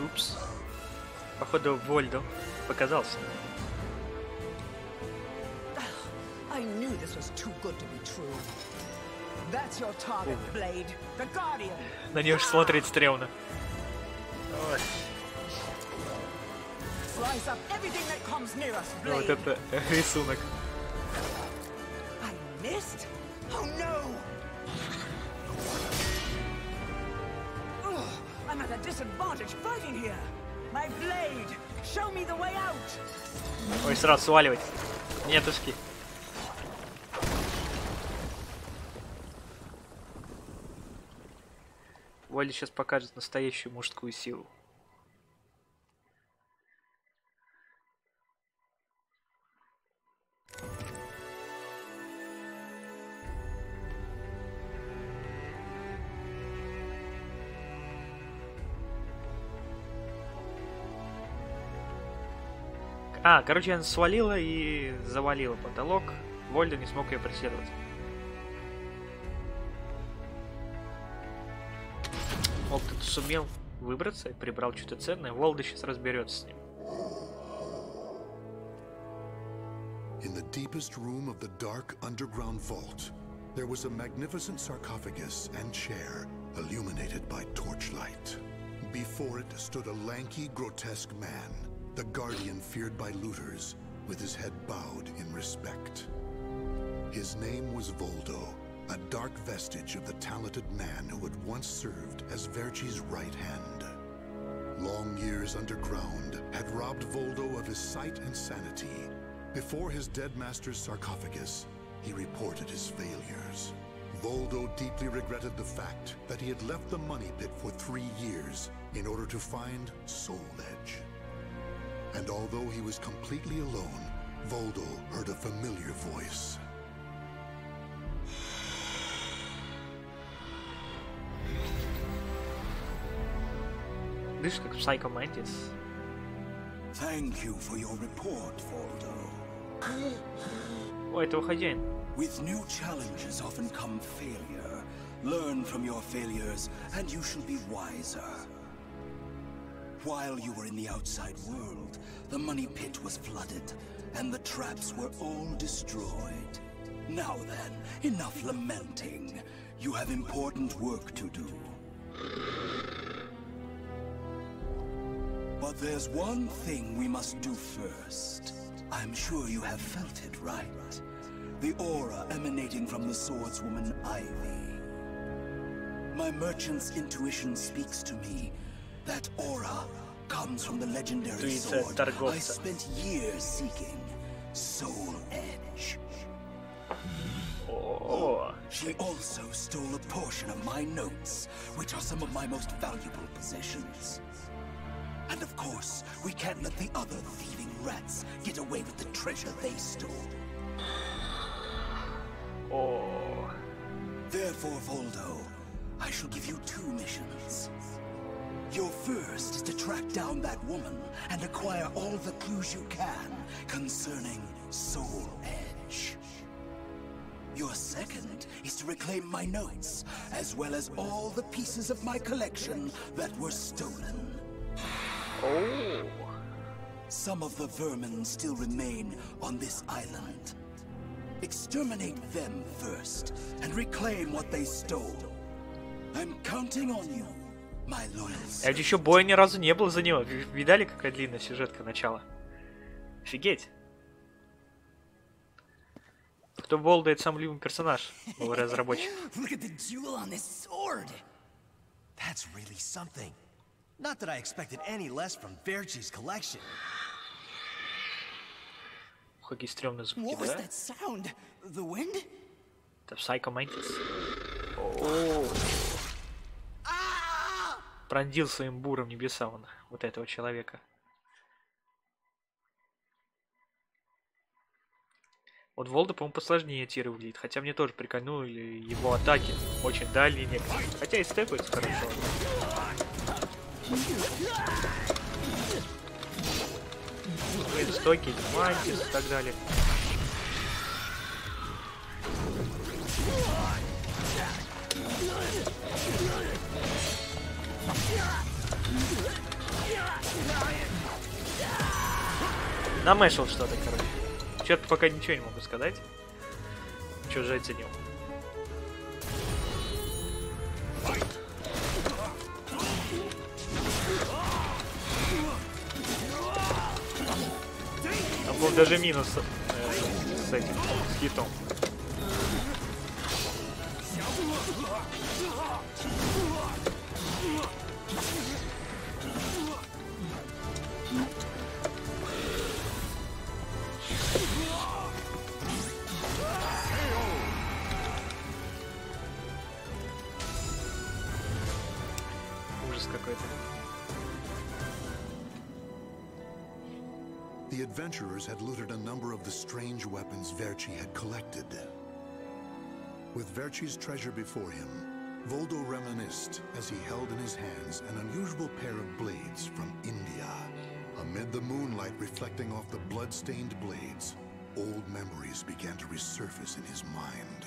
Speaker 1: Упс. Походу, Вольдо показался.
Speaker 8: I knew this was too good to be true. That's your target, Blade. The Guardian.
Speaker 1: На нее же смотреть стрёмно. Ой.
Speaker 8: Slice up everything that comes near us,
Speaker 1: Вот
Speaker 8: Blade.
Speaker 1: это рисунок.
Speaker 8: I missed? Oh no! Ugh, I'm at a disadvantage fighting here. My blade, show me the way out.
Speaker 1: Ой, сразу сваливать. Нетушки. Вольда сейчас покажет настоящую мужскую силу. Короче, она свалила и завалила потолок. Вольда не смог ее преследовать. Мог кто-то сумел выбраться и прибрал что-то ценное. Волда сейчас разберется с ним.
Speaker 2: In the deepest room of the dark underground vault, there was a magnificent sarcophagus and chair illuminated by torchlight. Before it stood a lanky, grotesque man, the guardian feared by looters, with his head bowed in respect. His name was Voldo, a dark vestige of the talented man who had once served as Verci's right hand. Long years underground had robbed Voldo of his sight and sanity. Before his dead master's sarcophagus, he reported his failures. Voldo deeply regretted the fact that he had left the money pit for 3 years in order to find Soul Edge. And although he was completely alone, Voldo heard a familiar voice.
Speaker 1: This is Psycho Mantis.
Speaker 3: Thank you for your report, Voldo.
Speaker 1: О, это хозяин.
Speaker 3: With new challenges often come failure. Learn from your failures, and you shall be wiser. While you were in the outside world, the money pit was flooded, and the traps were all destroyed. Now then, enough lamenting. You have important work to do. But there's one thing we must do first. I'm sure you have felt it, right? The aura emanating from the swordswoman Ivy. My merchant's intuition speaks to me. That aura comes from the legendary sword I spent years seeking, Soul Edge. She also stole a portion of my notes, which are some of my most valuable possessions. And of course, we can't let the other thieving rats get away with the treasure they stole. Therefore, Voldo, I shall give you 2 missions. Your first is to track down that woman and acquire all the clues you can concerning Soul Edge. Your second is to reclaim my notes, as well as all the pieces of my collection that were stolen. Some of the vermin still remain on this island. Exterminate them first and reclaim what they stole. I'm counting on you, my loyal servant.
Speaker 1: Я еще боя ни разу не был за него. Видали, какая длинная сюжетка начала? Офигеть. Кто Волда, это самый любимый персонаж, говоря разработчик.
Speaker 9: Look at the jewel on this sword. That's really something. Not that I expected any less from Verci's collection.
Speaker 1: Какие стрёмные звуки,
Speaker 8: What was
Speaker 1: да?
Speaker 8: that sound? The wind?
Speaker 1: Это Psycho Mantis. Пронзил своим буром небеса он, вот этого человека. Вот Волда, по-моему, посложнее тиры выглядит. Хотя мне тоже прикольнули его атаки. Очень дальние некоторые. Хотя и степаются хорошо. Стойки, мантис и так далее. Намешал что-то, короче. Что-то пока ничего не могу сказать. Что же оценил. Там был даже минус с этим, с хитом. Ужас какой-то.
Speaker 2: The adventurers had looted a number of the strange weapons Verci had collected. With Verci's treasure before him, Voldo reminisced as he held in his hands an unusual pair of blades from India. Amid the moonlight reflecting off the blood-stained blades, old memories began to resurface in his mind.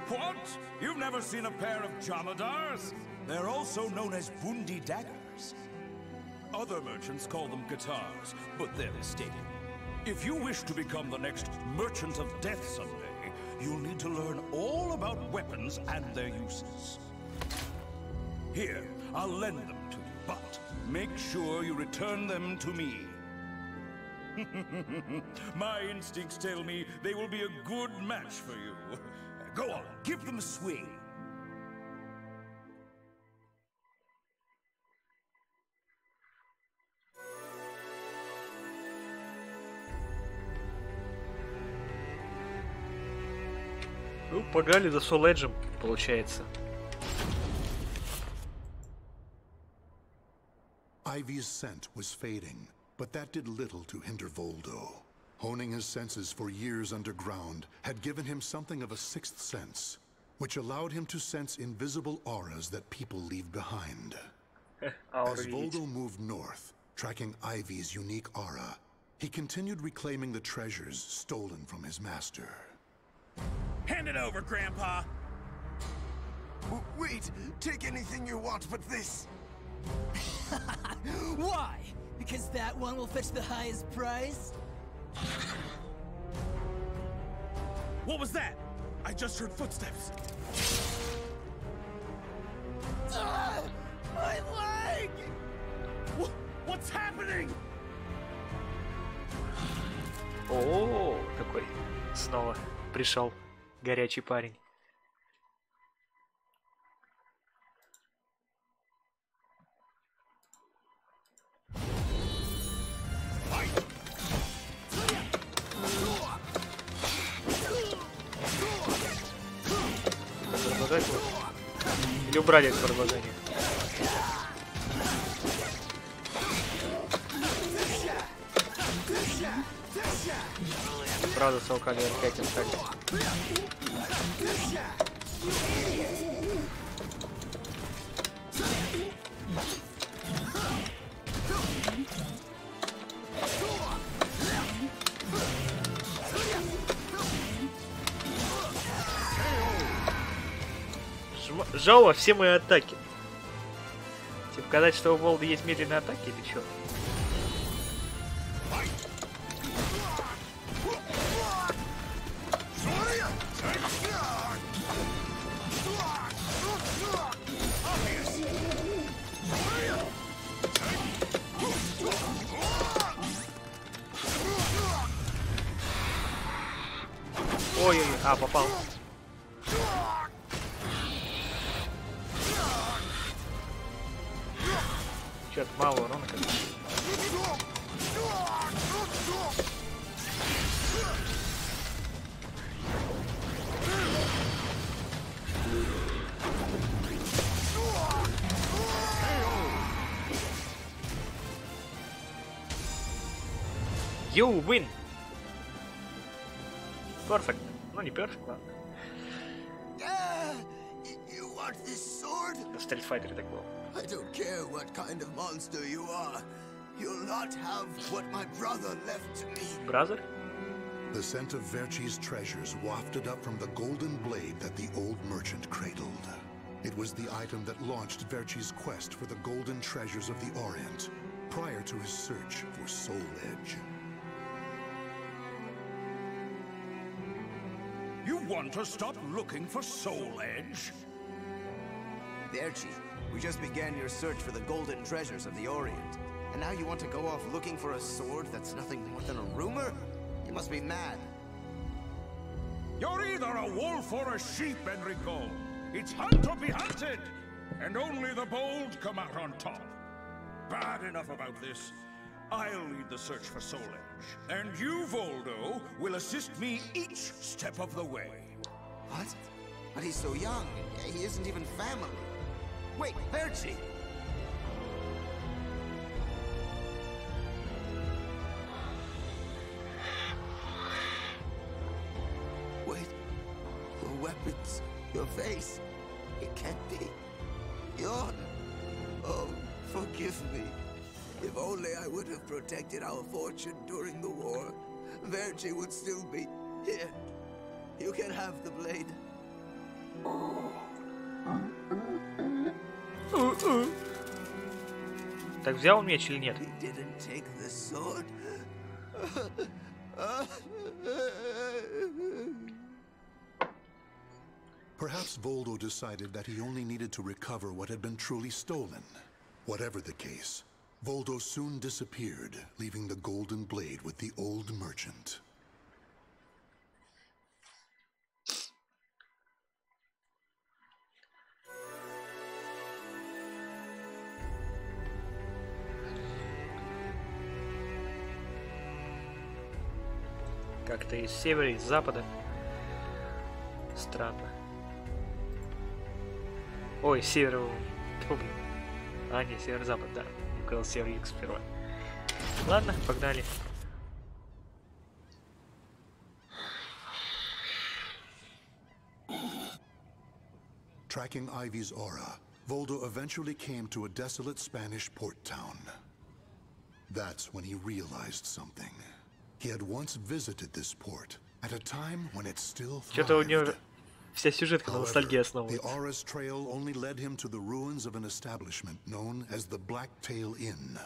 Speaker 11: What? You've never seen a pair of Jamadars? They're also known as Bundi daggers. Other merchants call them guitars, but they're mistaken. If you wish to become the next Merchant of Death someday, you'll need to learn all about weapons and their uses. Here, I'll lend them to you, but make sure you return them to me. My instincts tell me they will be a good match for you. Go on, give them a swing.
Speaker 1: Ну, погнали за Soul Edge'ем, получается.
Speaker 2: Ivy's scent was fading, but that did little to hinder Voldo. Honing his senses for years underground had given him something of a sixth sense, which allowed him to sense invisible auras that people leave behind. As Voldo moved north, tracking Ivy's unique aura, he continued reclaiming the treasures stolen from his master.
Speaker 11: Hand it over, Grandpa!
Speaker 9: Wait! Take anything you want but this!
Speaker 8: Why? Because that one will fetch the highest price?
Speaker 11: What was that? I just heard footsteps.
Speaker 9: My leg!
Speaker 11: What's happening?
Speaker 1: О, какой снова пришел горячий парень. Продолжать его? Или убрали это продолжение? Правда, Саукали Р5 оставили. Жало все мои атаки. Типа сказать, что у Волда есть медленные атаки или что? Ой-ой-ой, а, попал. Чё-то мало урона как-то. You win! Perfect. Ну не perfect, ладно.
Speaker 9: You want this sword?
Speaker 1: На Street Fighter так было.
Speaker 9: I don't care what kind of monster you are. You'll not have what my brother left to me.
Speaker 1: Brother?
Speaker 2: The scent of Verci's treasures wafted up from the golden blade that the old merchant cradled. It was the item that launched Verci's quest for the golden treasures of the Orient, prior to his search for Soul Edge.
Speaker 11: You want to stop looking for Soul Edge?
Speaker 9: Verci, we just began your search for the golden treasures of the Orient. And now you want to go off looking for a sword that's nothing more than a rumor? You must be mad.
Speaker 11: You're either a wolf or a sheep, Enrico. It's hunt or be hunted. And only the bold come out on top. Bad enough about this. I'll lead the search for Soul Edge. And you, Voldo, will assist me each step of the way.
Speaker 9: What? But he's so young, he isn't even family. Wait, Verci! Wait, your weapons, your face, it can't be. Yon! Oh, forgive me. If only I would have protected our fortune during the war, Verci would still be here. You can have the blade.
Speaker 1: Так взял он меч или нет?
Speaker 9: He didn't take the sword.
Speaker 2: Perhaps Voldo decided that he only needed to recover what had been truly stolen. Whatever the case, Voldo soon disappeared, leaving the golden blade with the old merchant.
Speaker 1: Как-то из севера, из запада. Странно. Ой, север... Фу, блин. А, не, северо-запад, да. Я сказал север-юг сперва. Ладно, погнали.
Speaker 2: Tracking Ivy's aura, Voldo eventually came to a desolate Spanish port town. That's when he realized something. He had once visited this port at a time when it still thrived.
Speaker 1: Вся сюжетка на ностальгии основывается.
Speaker 2: The aura's trail only led him to the ruins of an establishment known as the Blacktail Inn.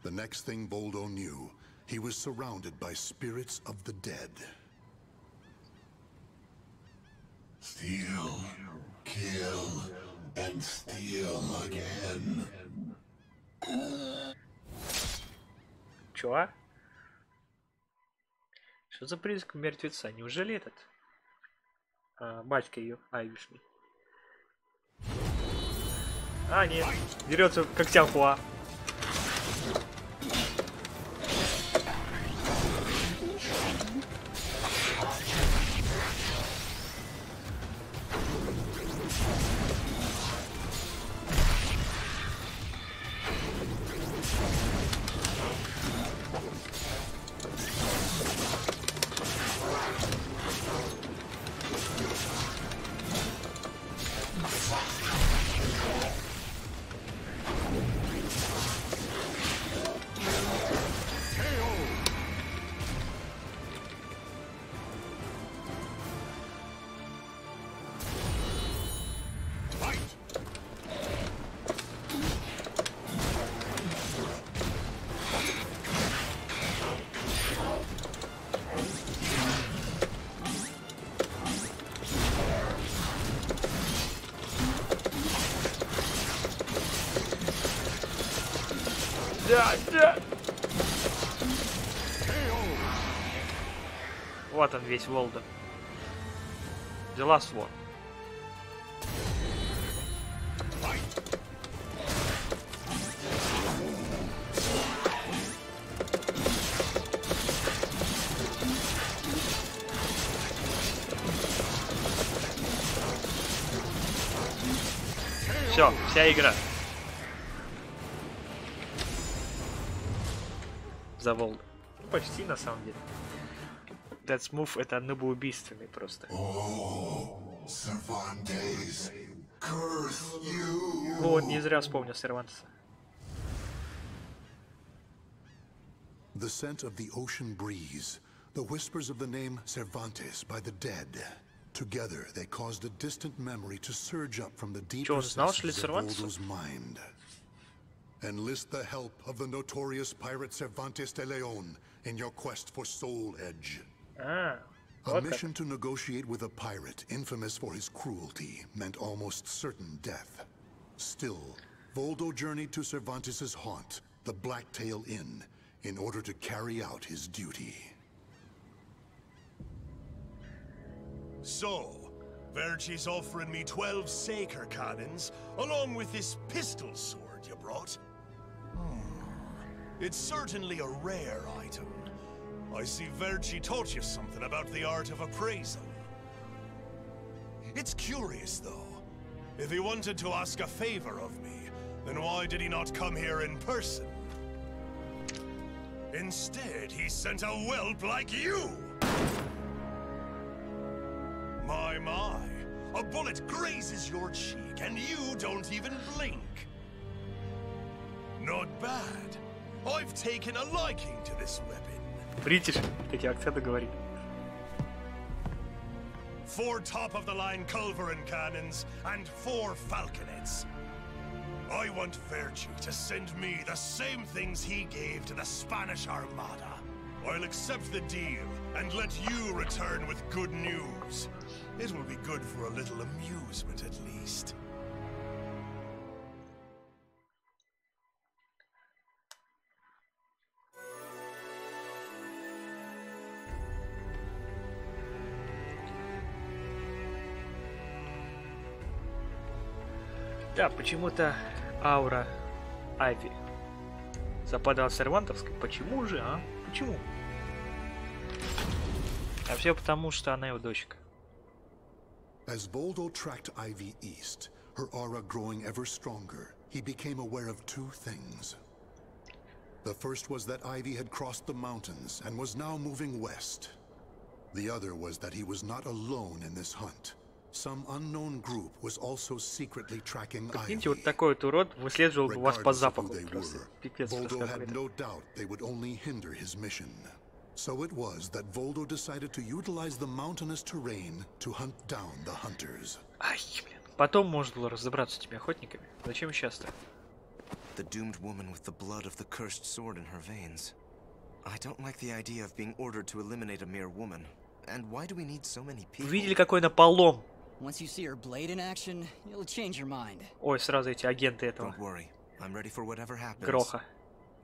Speaker 2: The next thing Voldo knew, he was surrounded by spirits of the dead.
Speaker 12: Steal, kill, and steal again.
Speaker 1: Чё? Что за призрак мертвеца? Неужели этот? Батька ее, Айвишный. А, нет. Дерется как Тянхуа. Да. Вот он весь Волдо. The last one. Все, вся игра. За Волдо. Почти на самом деле. That's move это однобоубийственный просто. Вот, не зря вспомнил Сервантеса.
Speaker 2: The scent of the ocean breeze, the whispers of the name Cervantes by the dead. Together they caused a distant memory to surge up from the deep recesses of Voldo's mind. Enlist the help of the notorious pirate Cervantes de Leon in your quest for Soul Edge. A mission to negotiate with a pirate infamous for his cruelty meant almost certain death. Still, Voldo journeyed to Cervantes' haunt, the Blacktail Inn, in order to carry out his duty.
Speaker 13: So, Verci's offering me 12 Saker cannons, along with this pistol sword you brought. It's certainly a rare item. I see Verci taught you something about the art of appraisal. It's curious, though. If he wanted to ask a favor of me, then why did he not come here in person? Instead, he sent a whelp like you! My. A bullet grazes your cheek, and you don't even blink. Not bad. I've taken a liking to this weapon.
Speaker 1: Бритиш, такие акценты говорит.
Speaker 13: 4 top-of-the-line culverin cannons and 4 falconets. I want Verci to send me the same things he gave to the Spanish Armada. I'll accept the deal and let you return with good news. It will be good for a little amusement at least.
Speaker 1: Да, почему-то аура Айви западала сервантовской. Почему же, а? Почему? А все потому, что она его дочка.
Speaker 2: As Voldo tracked Ivy east, her aura growing ever stronger, he became aware of 2 things. The first was that Ivy had crossed the mountains and was now moving west. The other was that he was not alone in this hunt. Some unknown group was also secretly tracking Ivy.
Speaker 1: Видите, вот такой вот урод выслеживал бы вас по запаху.
Speaker 2: Voldo had no doubt they would only hinder his mission. So it was that Voldo decided to utilize the mountainous terrain to hunt down the hunters.
Speaker 1: Ай, блин. Потом можно было разобраться с этими охотниками. Зачем сейчас-то?
Speaker 14: The doomed woman with the blood of the cursed sword in her veins. I don't like the idea of being ordered to eliminate a mere woman. And why do we need so many people?
Speaker 1: Видели, какой наполом?
Speaker 8: Once you see her blade in action, you'll change your mind.
Speaker 1: Ой, сразу эти агенты этого.
Speaker 14: Don't worry. I'm ready for whatever happens.
Speaker 1: Гроха.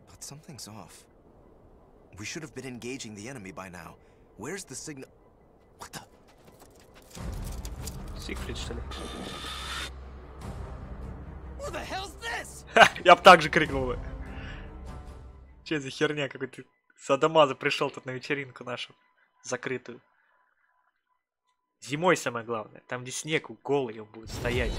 Speaker 14: But something's off. We should have been engaging the enemy by now. Where's the signal? What the?
Speaker 1: Сигфрид, что ли?
Speaker 8: Who the hell's this?
Speaker 1: Я б так же крикнул бы. Че за херня, какой-то садомаза пришел тут на вечеринку нашу закрытую. Зимой самое главное, там где снег голый он будет стоять.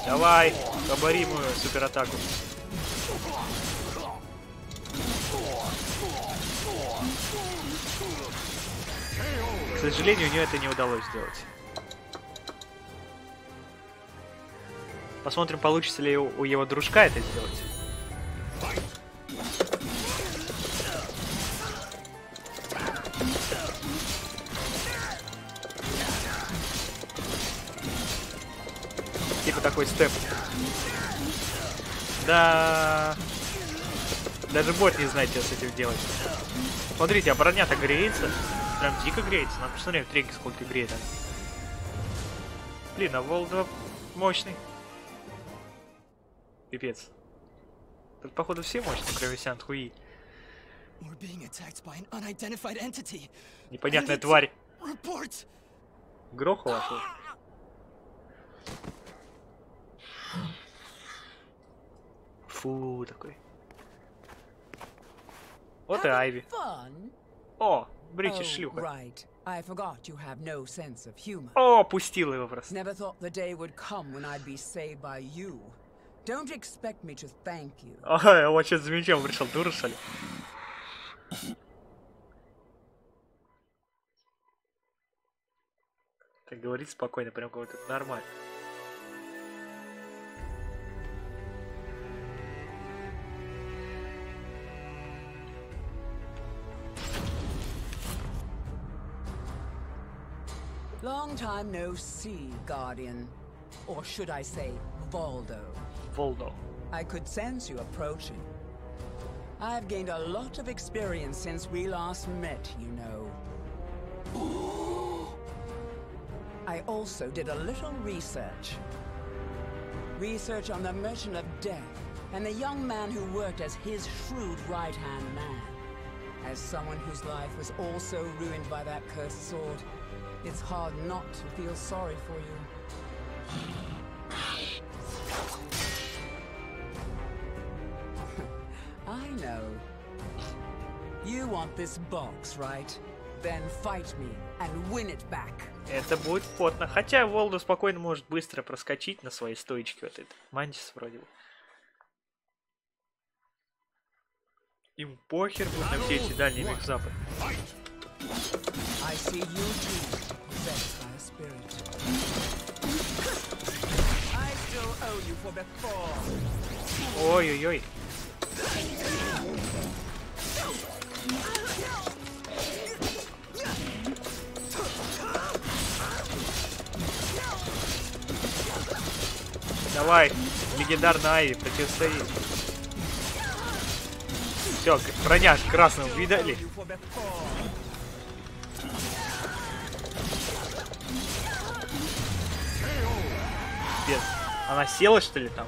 Speaker 1: Давай, побори мою суператаку. К сожалению, у нее это не удалось сделать. Посмотрим, получится ли у его дружка это сделать. Типа такой степ. Да. Даже бот не знает, что с этим делать. Смотрите, а броня-то греется. Прям дико греется. Надо посмотреть, тренки сколько греет. Блин, а Волдо мощный. Пипец. Тут, походу, все мощные, кроме Сян-Хуи. Непонятная тварь. Гроху вошел. Фу, такой. Вот и Айви. О, Бритиш шлюха. О, пустил его просто.
Speaker 10: Don't expect me to thank you.
Speaker 1: Ага, вот сейчас за мечом пришел, дура, что ли? Так говорит спокойно, прям какой-то нормально.
Speaker 10: Long time no see, Guardian. Or should I say, Voldo.
Speaker 1: Voldo.
Speaker 10: I could sense you approaching. I've gained a lot of experience since we last met, you know. I also did a little research. Research on the Merchant of Death and the young man who worked as his shrewd right-hand man. As someone whose life was also ruined by that cursed sword, it's hard not to feel sorry for you. You want this box, right? Then fight me and win it back.
Speaker 1: Это будет потно. Хотя Волдо спокойно может быстро проскочить на своей стоечке. Вот этот Мантис вроде бы. Им похер будет на все эти дальние миг запад. Ой-ой-ой. Давай, легендарный Айви, противостои. Все, броня красную видали? Без. Она села, что ли, там?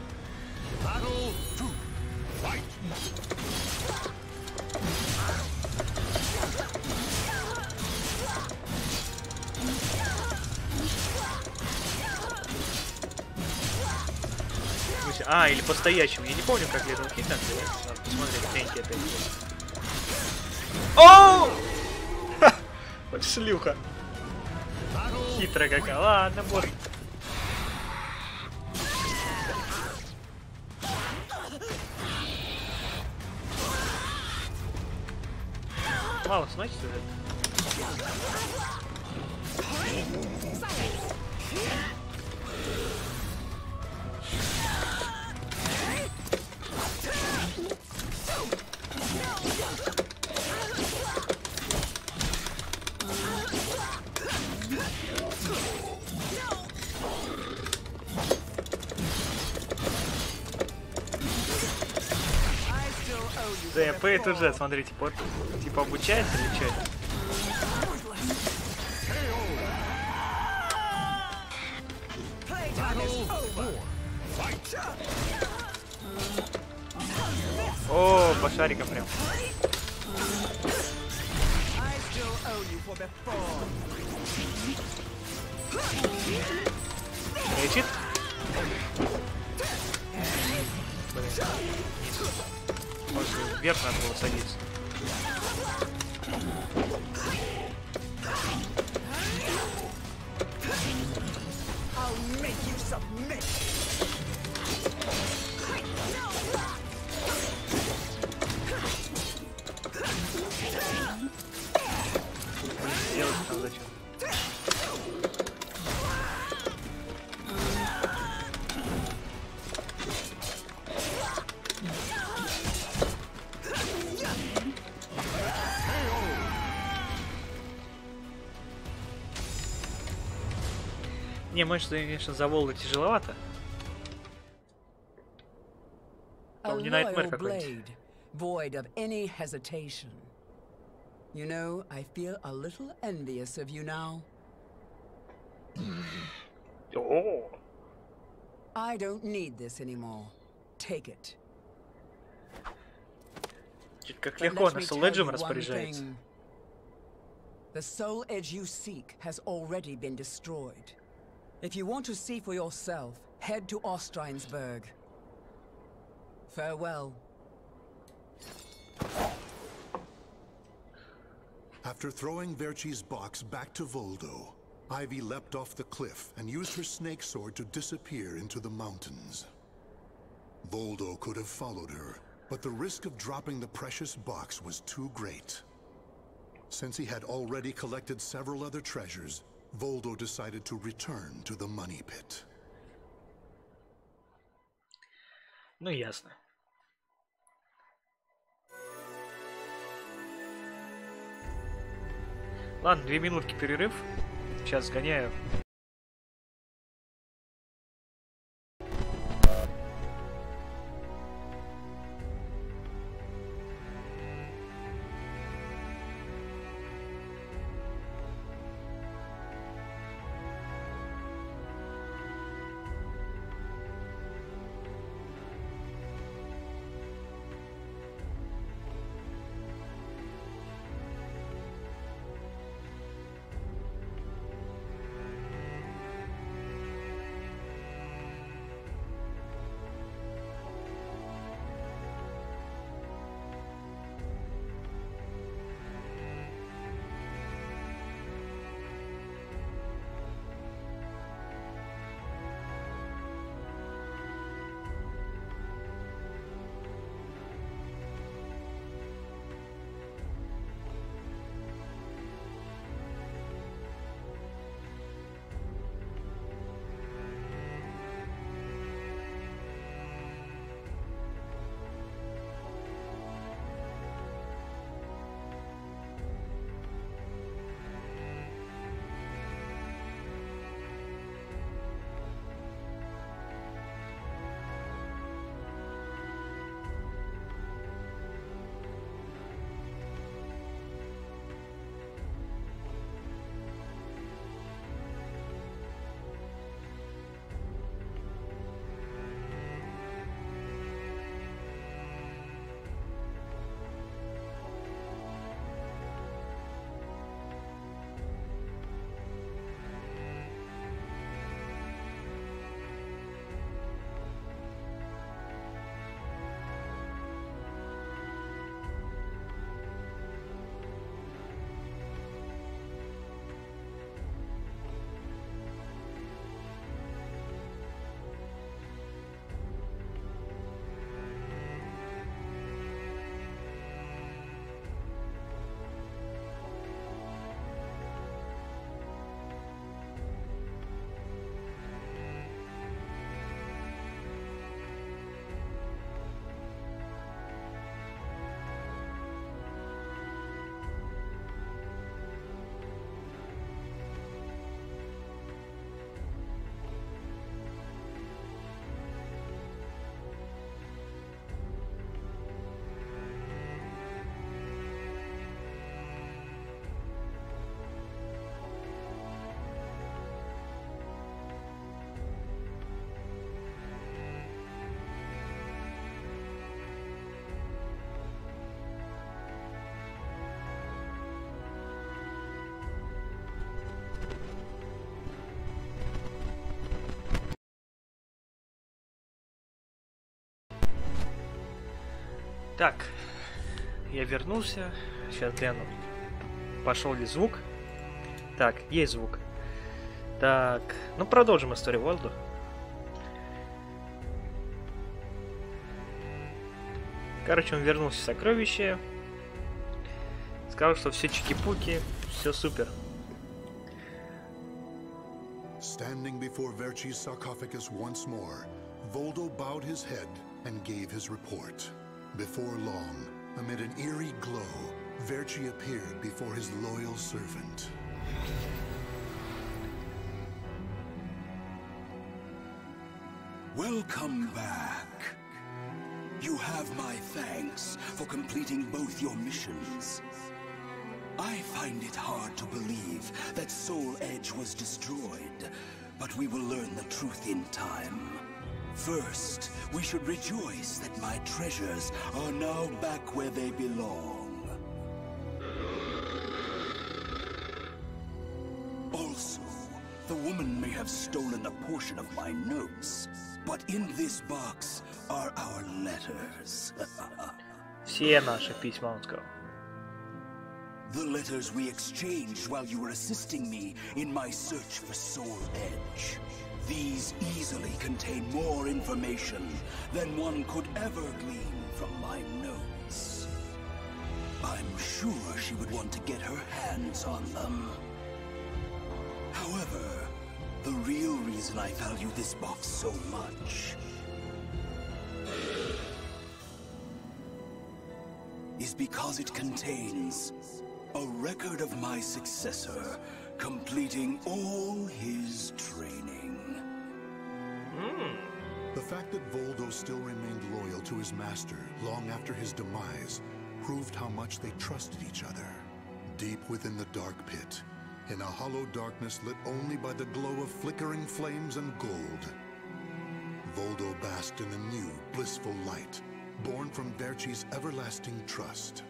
Speaker 1: А, или по-стоячему. Я не помню, как Little Hit называется. Надо посмотреть, треньки опять. Оу! Вот шлюха. Хитрая какая. Ладно, бот. Мало сносит уже. ЗП тут же, смотрите, вот, типа обучается или что это? О, по шарикам прям. Лечит? Может, вверх надо было садиться. Сделать там зачем? Не, может, конечно, за Волду тяжеловато. Там не Найтмэр какой-нибудь.
Speaker 10: Void of any hesitation. You know, I feel a little envious of you now.
Speaker 1: Oh.
Speaker 10: I don't need this anymore. Take it.
Speaker 1: Как легко на Soul Edge распоряжается.
Speaker 10: The soul edge you seek has already been destroyed. If you want to see for yourself, head to Ostreinsberg. Farewell.
Speaker 2: After throwing Verci's box back to Voldo, Ivy leapt off the cliff and used her snake sword to disappear into the mountains. Voldo could have followed her, but the risk of dropping the precious box was too great. Since he had already collected several other treasures, Voldo decided to return to the money pit.
Speaker 1: Ну ясно. Ладно, 2 минутки перерыв. Сейчас сгоняю. Так, я вернулся. Сейчас гляну. Пошел ли звук? Так, есть звук. Так, ну продолжим историю Волду. Короче, он вернулся в сокровище. Сказал, что все чики-пуки, все супер.
Speaker 2: Standing before Verci's sarcophagus once more, Voldo bowed his head and gave his report. Before long, amid an eerie glow, Verci appeared before his loyal servant.
Speaker 12: Welcome back. You have my thanks for completing both your missions. I find it hard to believe that Soul Edge was destroyed, but we will learn the truth in time. First, we should rejoice that my treasures are now back where they belong. Also, the woman may have stolen a portion of my notes, but in this box are our letters.
Speaker 1: Все наши письма, он сказал.
Speaker 12: The letters we exchanged while you were assisting me in my search for Soul Edge. These easily contain more information than one could ever glean from my notes. I'm sure she would want to get her hands on them. However, the real reason I value this box so much is because it contains a record of my successor completing all his training.
Speaker 2: The fact that Voldo still remained loyal to his master long after his demise proved how much they trusted each other. Deep within the dark pit, in a hollow darkness lit only by the glow of flickering flames and gold, Voldo basked in a new, blissful light, born from Verci's everlasting trust.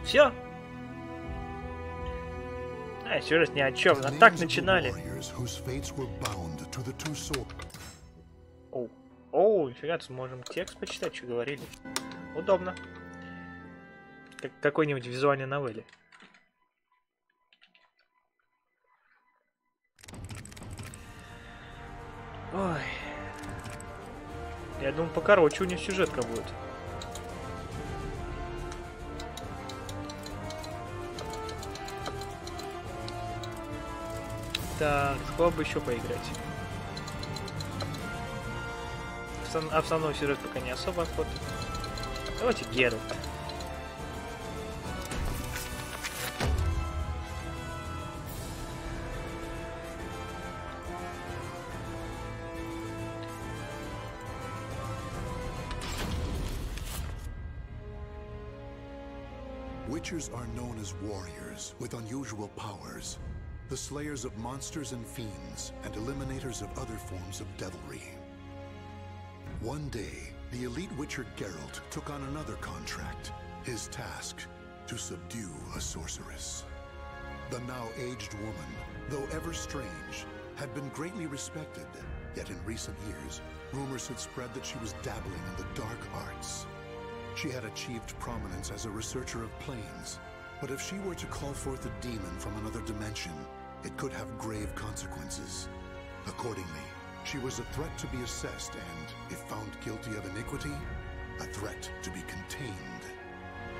Speaker 1: Все. Еще раз ни о чем. А так начинали. Оу, нифига, тут можем текст почитать, что говорили. Удобно. Как какой-нибудь визуальной новелле. Ой. Я думаю, покороче у них сюжетка будет. Так, сколько бы еще поиграть. Основной сюжет пока не особо охота. Давайте Геральт.
Speaker 2: Witchers are known as warriors with unusual powers. The slayers of monsters and fiends, and eliminators of other forms of devilry. One day, the elite witcher Geralt took on another contract, his task, to subdue a sorceress. The now aged woman, though ever strange, had been greatly respected, yet in recent years, rumors had spread that she was dabbling in the dark arts. She had achieved prominence as a researcher of planes, but if she were to call forth a demon from another dimension, it could have grave consequences. Accordingly, she was a threat to be assessed and, if found guilty of iniquity, a threat to be contained.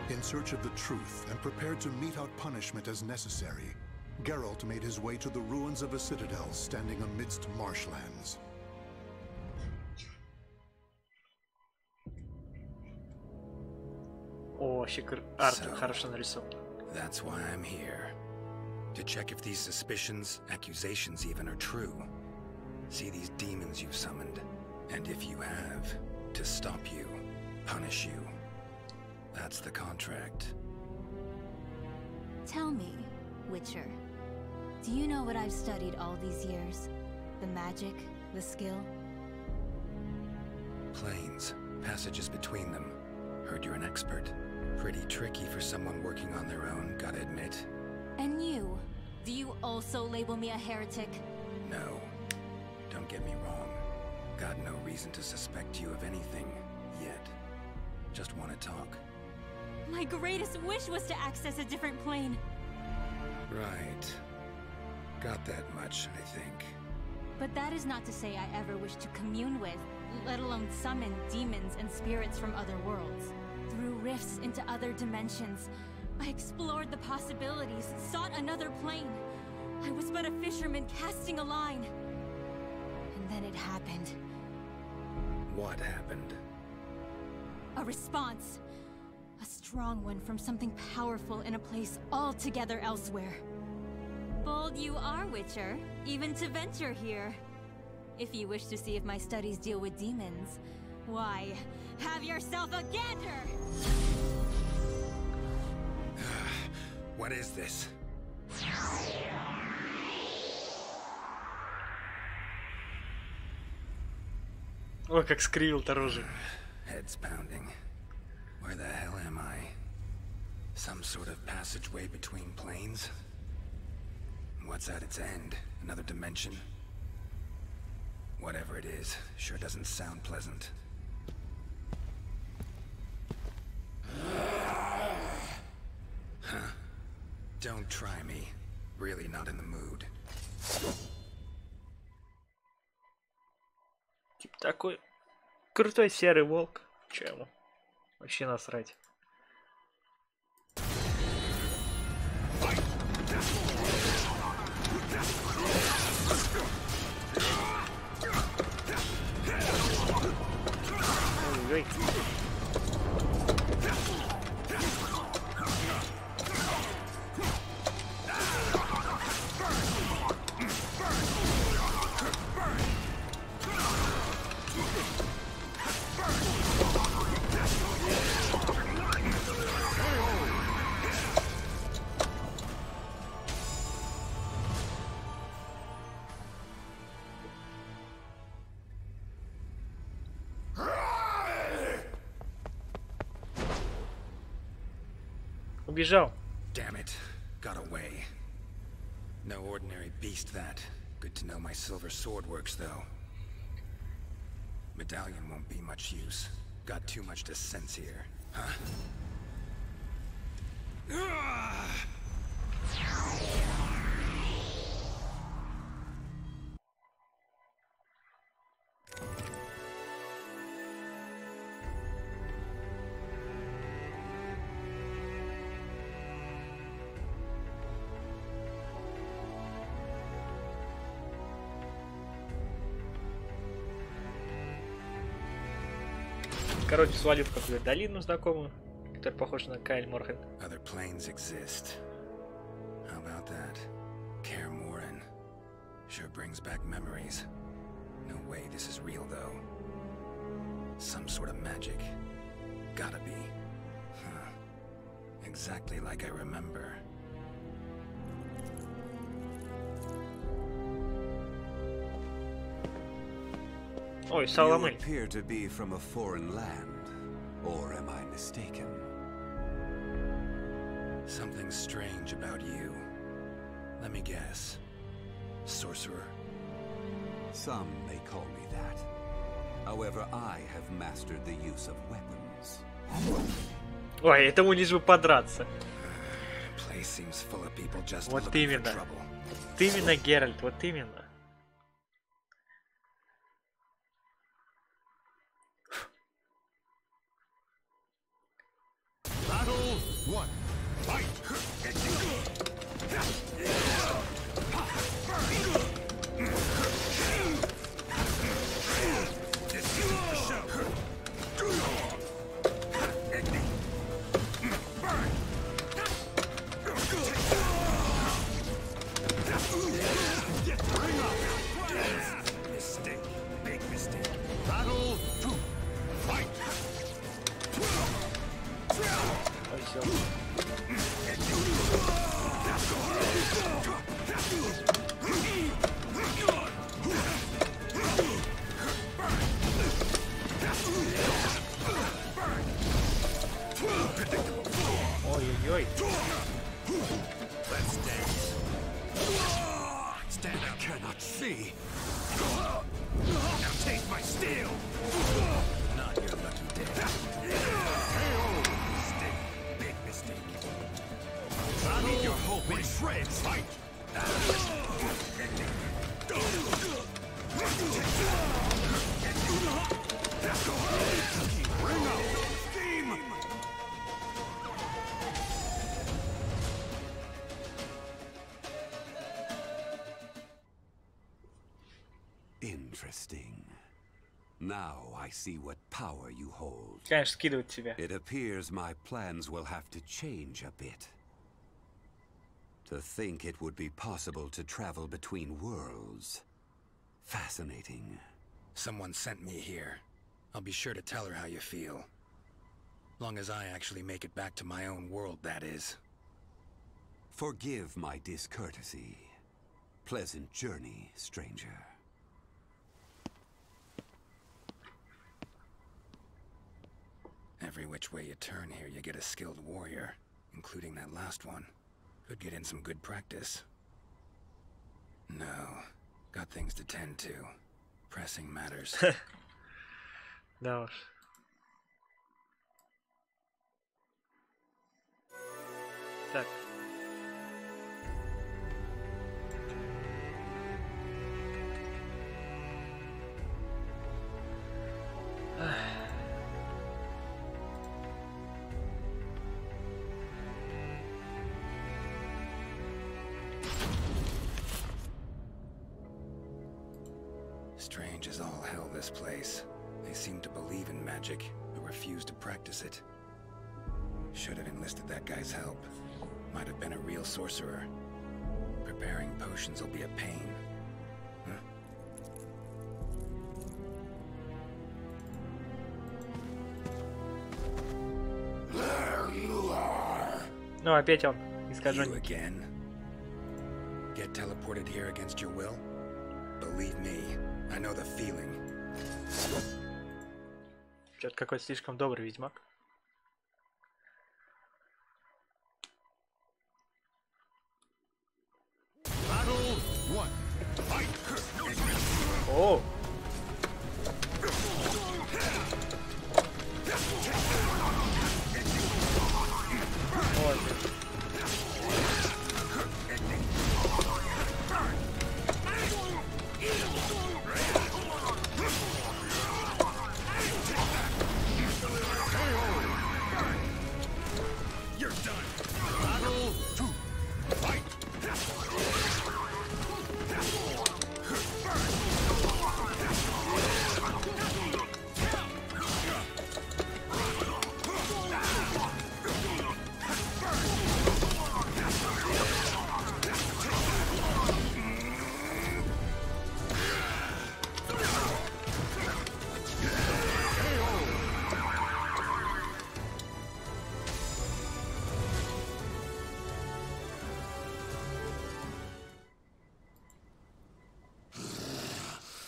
Speaker 2: In search of the truth and prepared to mete out punishment as necessary, Geralt made his way to the ruins of a citadel standing amidst marshlands.
Speaker 1: О, арт хорошо нарисован.
Speaker 15: That's why I'm here. To check if these suspicions, accusations even, are true. See these demons you've summoned, and if you have, to stop you, punish you. That's the contract.
Speaker 4: Tell me, Witcher, do you know what I've studied all these years? The magic, the skill?
Speaker 15: Planes, passages between them. Heard you're an expert. Pretty tricky for someone working on their own, gotta admit.
Speaker 4: And you? Do you also label me a heretic?
Speaker 15: No. Don't get me wrong. got no reason to suspect you of anything, yet. Just want to talk.
Speaker 4: My greatest wish was to access a different plane.
Speaker 15: Right. Got that much, I think.
Speaker 4: But that is not to say I ever wished to commune with, let alone summon demons and spirits from other worlds. Through rifts into other dimensions, I explored the possibilities, sought another plane. I was but a fisherman casting a line. And then it happened.
Speaker 15: What happened?
Speaker 4: A response. A strong one from something powerful in a place altogether elsewhere. Bold you are, Witcher, even to venture here. If you wish to see if my studies deal with demons, why, have yourself a gander!
Speaker 15: What is this?
Speaker 1: Ой, как скривил-то рожи.
Speaker 15: Head's pounding. Where the hell am I? Some sort of passageway between planes? What's at its end? Another dimension? Whatever it is, sure doesn't sound pleasant. Huh. Don't try me. Really not in the mood.
Speaker 1: Типа такой крутой серый волк. Чему? Вообще насрать. Ой-ой. Убежал.
Speaker 15: Damn it. Got away. No ordinary beast that. Good to know my silver sword works though. Medallion won't be much use. Got too much to sense here. Huh?
Speaker 1: Короче, свалил в какую-то долину знакомую, которая похожа на Кайл Морген.
Speaker 15: Other planes exist. How about that? Kaer Morhen. Sure brings back memories. No way this is real though. Some sort of magic. Gotta be. Huh. Exactly like I remember.
Speaker 1: Ой, Соломон.
Speaker 16: You appear to be from a foreign land, or am I mistaken?
Speaker 15: Something strange about you. Let me guess. Sorcerer?
Speaker 16: Some may call me that. However, I have mastered the use of weapons.
Speaker 1: Ой, этому лишь бы подраться.
Speaker 15: Place seems full of people just
Speaker 1: Вот
Speaker 15: looking for
Speaker 1: именно.
Speaker 15: trouble.
Speaker 1: Вот именно, Геральт, вот именно.
Speaker 13: Battle 1. Fight!
Speaker 11: Mistake. Big mistake.
Speaker 13: Battle 2. Fight!
Speaker 1: Ой-ой-ой.
Speaker 13: Let's dance. Stand up. I cannot see. Now take my shreds. Fight! Bring out steam!
Speaker 16: Interesting. Now I see what power you hold.
Speaker 1: Конечно, скидывать тебя.
Speaker 16: It appears my plans will have to change a bit. To think it would be possible to travel between worlds. Fascinating.
Speaker 15: Someone sent me here. I'll be sure to tell her how you feel. Long as I actually make it back to my own world, that is.
Speaker 16: Forgive my discourtesy. Pleasant journey, stranger.
Speaker 15: Every which way you turn here, you get a skilled warrior, including that last one. Could get in some good practice. No, got things to tend to. Pressing matters.
Speaker 1: Да уж. Так.
Speaker 15: Strange as all hell, this place. They seem to believe in magic, but refuse to practice it. Should have enlisted that guy's help. Might have been a real sorcerer. Preparing potions will be a pain. Huh?
Speaker 13: There you are.
Speaker 1: Ну, опять он,
Speaker 15: You
Speaker 1: искаженник.
Speaker 15: again? Get teleported here against your will? Believe me, I know the feeling.
Speaker 1: Что-то какой-то слишком добрый ведьмак.
Speaker 13: Battle 1. Fight!
Speaker 1: О! Ой, блин.
Speaker 13: You're done. Battle 2. Fight!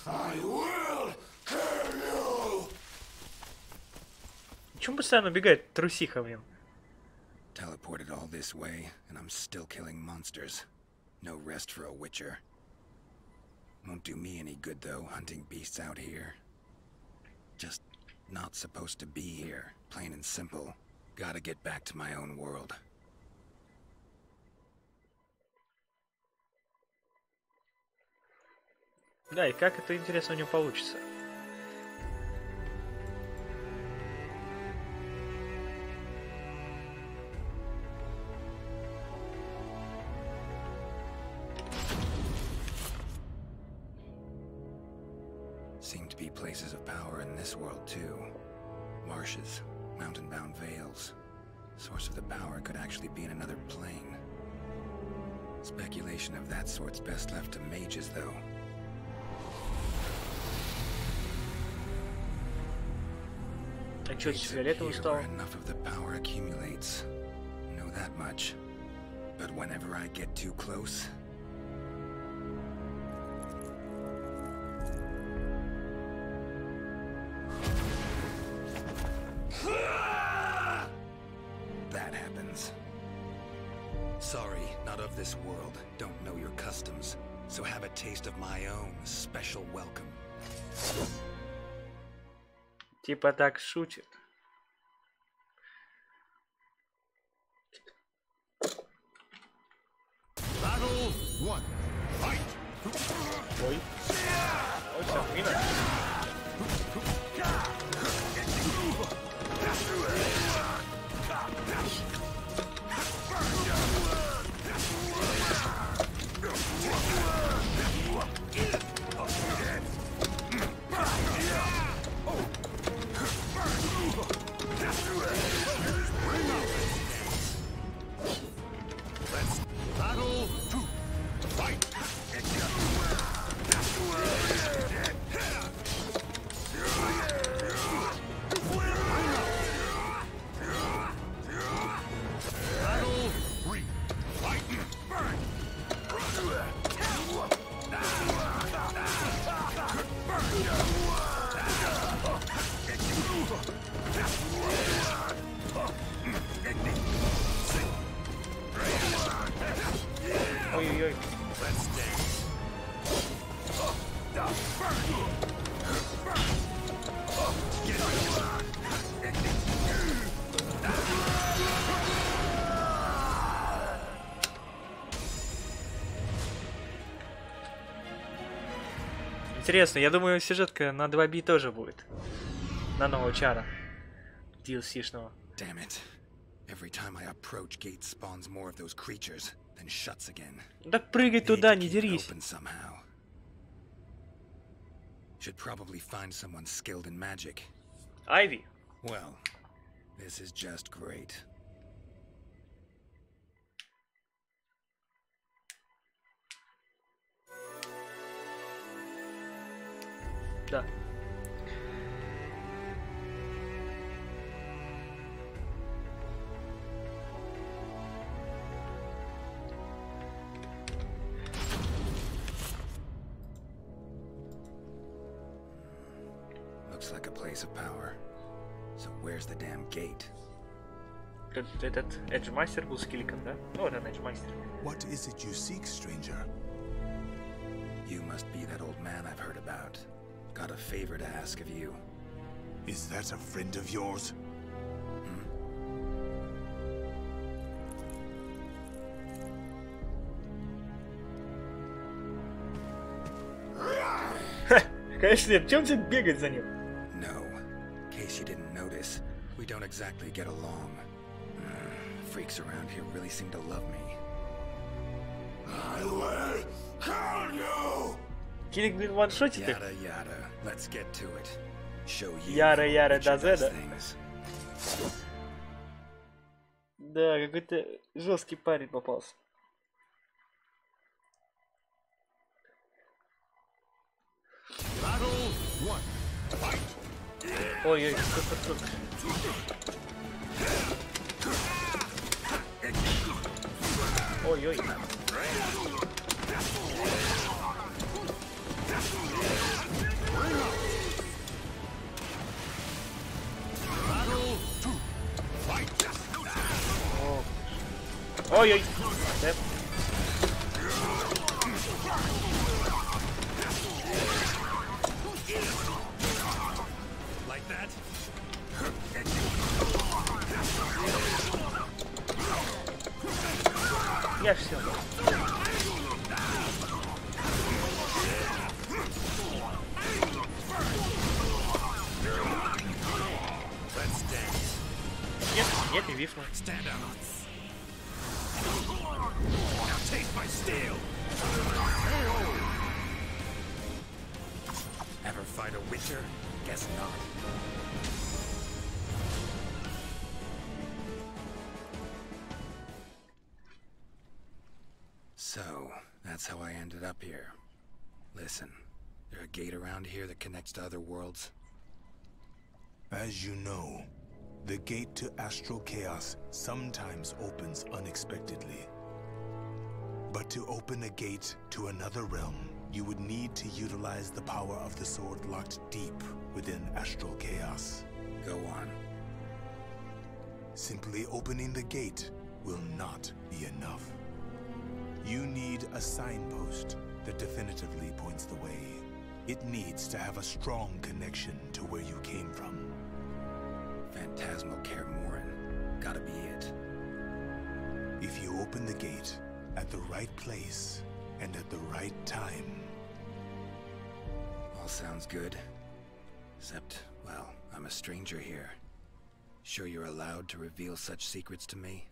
Speaker 13: I will kill you!
Speaker 1: Почему постоянно убегает трусиха, блин?
Speaker 15: Teleported all this way, and I'm still killing monsters. No rest for a witcher. Won't do me any good, though, hunting beasts out here. Just not supposed to be here, plain and simple. Gotta get back to my own world.
Speaker 1: Да, и как это, интересно, у него получится?
Speaker 15: Seem to be places of power in this world, too. Marshes, mountain-bound vales. Source of the power could actually be in another plane. Speculation of that sort's best left to mages, though.
Speaker 1: А чё, с фиолетовым
Speaker 15: Here
Speaker 1: стало?
Speaker 15: where enough of the power accumulates. Know that much. But whenever I get too close, that happens. Sorry, not of this world. Don't know your customs. So have a taste of my own special welcome.
Speaker 1: Типа так шутит.
Speaker 2: Battle 1. Fight!
Speaker 1: Ой. Ой, все, минус.
Speaker 2: Battle 2. Fight! Battle 3. Fight!
Speaker 1: Ой-ой-ой. Интересно, я думаю, сюжетка на 2B тоже будет. На нового чара. DLC-шного.
Speaker 15: Damn it. Every time I approach, gate spawns more of those creatures, then shuts again.
Speaker 1: Так прыгай туда, не дерись.
Speaker 15: Should probably find someone skilled in magic.
Speaker 1: Айви.
Speaker 15: Well, this is just great.
Speaker 1: Да.
Speaker 15: Looks like a place of power. So where's the damn gate?
Speaker 1: Этот Эджмастер был с киликом, да? Ну, вот он, Эджмастер.
Speaker 2: What is it you seek, stranger?
Speaker 15: You must be that old man I've heard about. Got a favor to ask of you.
Speaker 2: Is that a friend of yours?
Speaker 1: Конечно нет, чем тебе бегать за ним?
Speaker 15: No. In case you didn't notice, we don't exactly get along. Freaks around here really seem to love me.
Speaker 2: I will kill you!
Speaker 1: Килик, блин, ваншотит их.
Speaker 15: Yada yada. Let's get to it. Show you
Speaker 1: Яра до
Speaker 15: the best
Speaker 1: Зеда.
Speaker 15: things.
Speaker 1: Да, какой-то жесткий парень попался.
Speaker 2: Battle 1. Fight!
Speaker 1: Ой-ой, тут. Ой-ой.
Speaker 2: Battle 2. Fight!
Speaker 1: Ой-ой. Деп.
Speaker 11: Like that?
Speaker 1: Я все. Нет, не вифнул.
Speaker 11: Stand out. Now taste my steel.
Speaker 15: Ever fight a witcher? Guess not. So, that's how I ended up here. Listen, there a gate around here that connects to other worlds?
Speaker 2: As you know, the gate to astral chaos sometimes opens unexpectedly. But to open a gate to another realm, you would need to utilize the power of the sword locked deep within astral chaos.
Speaker 15: Go on.
Speaker 2: Simply opening the gate will not be enough. You need a signpost that definitively points the way. It needs to have a strong connection to where you came from.
Speaker 15: Phantasmal Kaer Morhen. Gotta be it.
Speaker 2: If you open the gate,
Speaker 13: at the right place and at the right time.
Speaker 15: All sounds good. Except, well, I'm a stranger here. Sure you're allowed to reveal such secrets to me?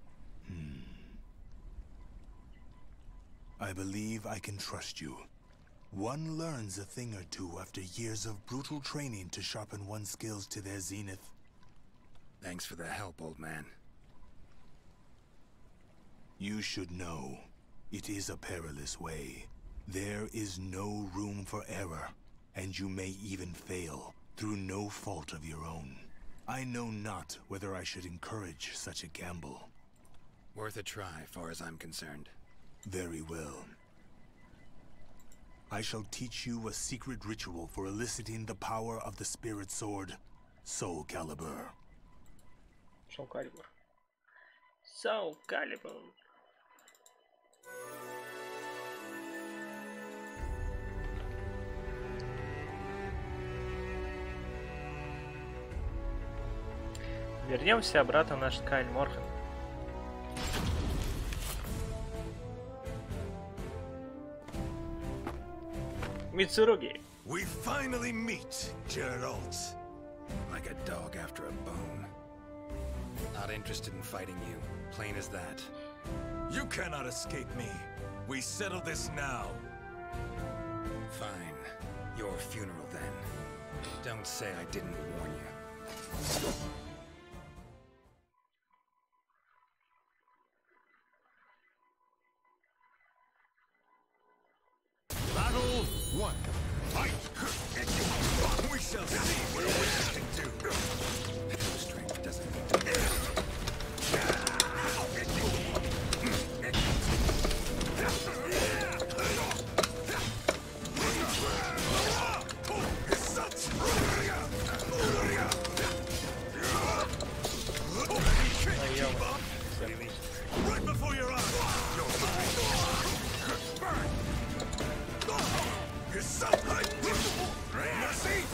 Speaker 13: I believe I can trust you. One learns a thing or two after years of brutal training to sharpen one's skills to their zenith.
Speaker 15: Thanks for the help, old man.
Speaker 13: You should know, it is a perilous way. There is no room for error, and you may even fail, through no fault of your own. I know not whether I should encourage such a gamble.
Speaker 15: Worth a try, far as I'm concerned.
Speaker 13: Very well. I shall teach you a secret ritual for eliciting the power of the spirit sword, Soul Calibur.
Speaker 1: Soul Calibur. Soul Calibur. Вернемся обратно в наш Кайль Морхен. Mitsurugi.
Speaker 13: We finally meet, Geralt.
Speaker 15: Like a dog after a bone. Not interested in fighting you. Plain as that.
Speaker 13: You cannot escape me. We settle this now.
Speaker 15: Fine. Your funeral then. Don't say I didn't warn you.
Speaker 13: Battle 1. Fight! We shall see what a witch can do.
Speaker 15: Strength doesn't mean to
Speaker 13: right before your eyes! You're burn! You're so good! Mercy!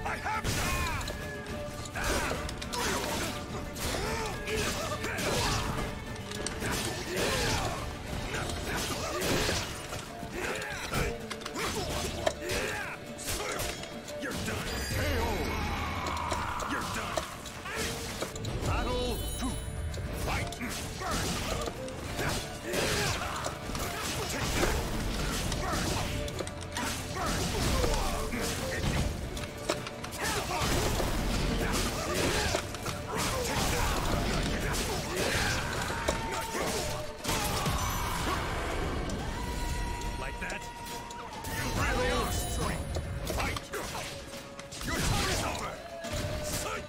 Speaker 13: I have You're done! KO! You're done! Battle 2! Fight! Burn! Like that? You really are strength! Fight! Your time is over! Sight!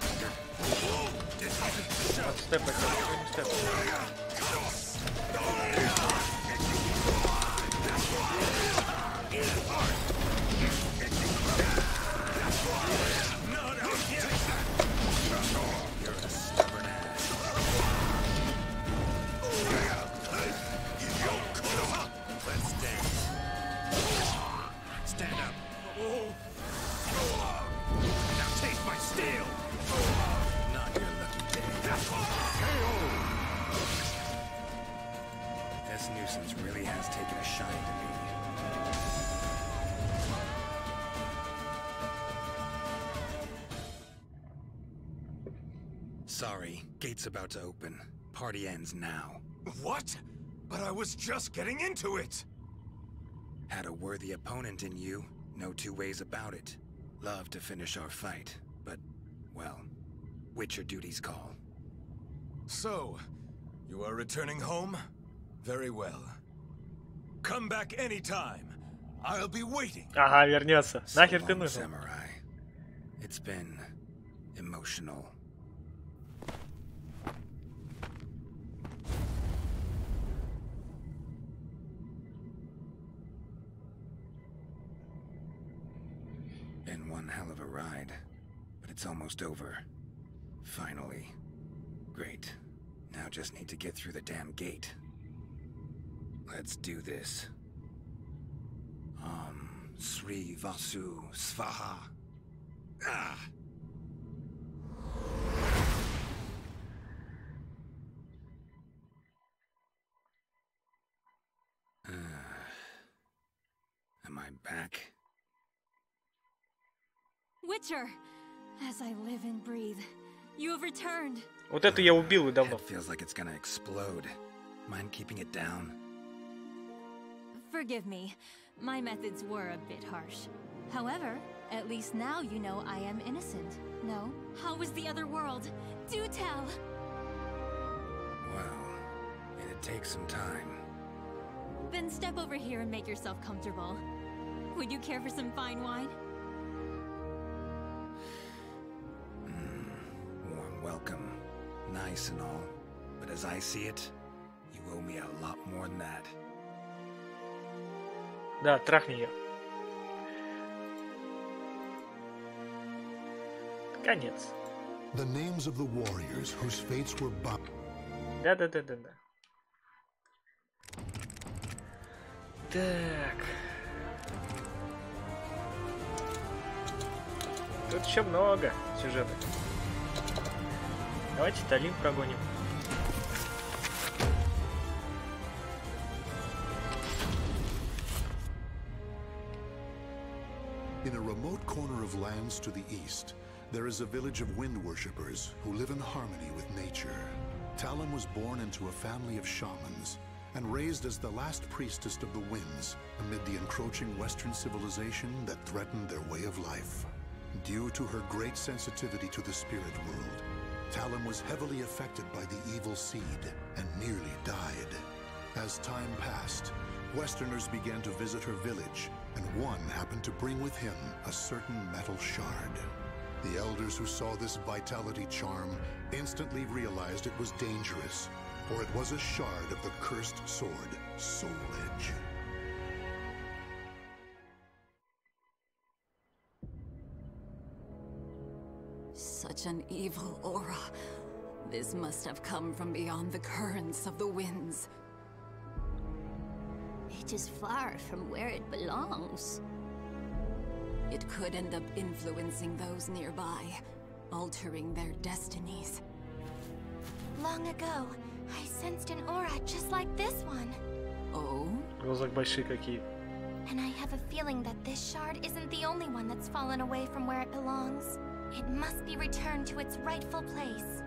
Speaker 1: Step by step.
Speaker 13: Not out yet!
Speaker 15: You're a stubborn ass. Let's dance. Stand up.
Speaker 13: Now taste my steel!
Speaker 15: Not your lucky day. This nuisance really has taken a shine to me. Sorry, gate's about to open. Party ends now.
Speaker 13: What? But I was just getting into it!
Speaker 15: Had a worthy opponent in you, no two ways about it. Love to finish our fight, but, well, Witcher duties call.
Speaker 13: So, you are returning home? Very well. Come back anytime. I'll be waiting.
Speaker 1: Ага, вернется. Нахер ты
Speaker 15: long,
Speaker 1: нужен?
Speaker 15: Samurai. It's been emotional. Been one hell of a ride, but it's almost over. Finally. Great. Now just need to get through the damn gate. Let's do this. Sri Vasu Svaha. Ah! back.
Speaker 4: Witcher, as I live and breathe, you have returned.
Speaker 1: Вот эту я убил давно.
Speaker 15: It feels like it's gonna explode. Mind keeping it down?
Speaker 4: Forgive me, my methods were a bit harsh. However, at least now you know I am innocent. No? How was the other world? Do tell!
Speaker 15: Well, it'd take some time.
Speaker 4: Then step over here and make yourself comfortable. Would you care for some fine wine?
Speaker 15: Warm welcome. Nice and all. But as I see it, you owe me a lot more than that.
Speaker 1: Да, трахни ее. Конец.
Speaker 2: The names of the warriors whose fates were bound.
Speaker 1: Да. Так. Тут еще много сюжета. Давайте Талим прогоним.
Speaker 2: In a remote corner of lands to the east, there is a village of wind worshippers who live in harmony with nature. Talim was born into a family of shamans and raised as the last priestess of the winds amid the encroaching Western civilization that threatened their way of life. Due to her great sensitivity to the spirit world, Talim was heavily affected by the evil seed and nearly died. As time passed, Westerners began to visit her village, and one happened to bring with him a certain metal shard. The elders who saw this vitality charm instantly realized it was dangerous, for it was a shard of the cursed sword, Soul Edge.
Speaker 17: Such an evil aura. This must have come from beyond the currents of the winds.
Speaker 6: It is far from where it belongs.
Speaker 17: It could end up influencing those nearby, altering their destinies.
Speaker 6: Long ago, I sensed an aura just like this one.
Speaker 17: Oh?
Speaker 1: Глаза большие какие.
Speaker 6: And I have a feeling that this shard isn't the only one that's fallen away from where it belongs. It must be returned to its rightful place.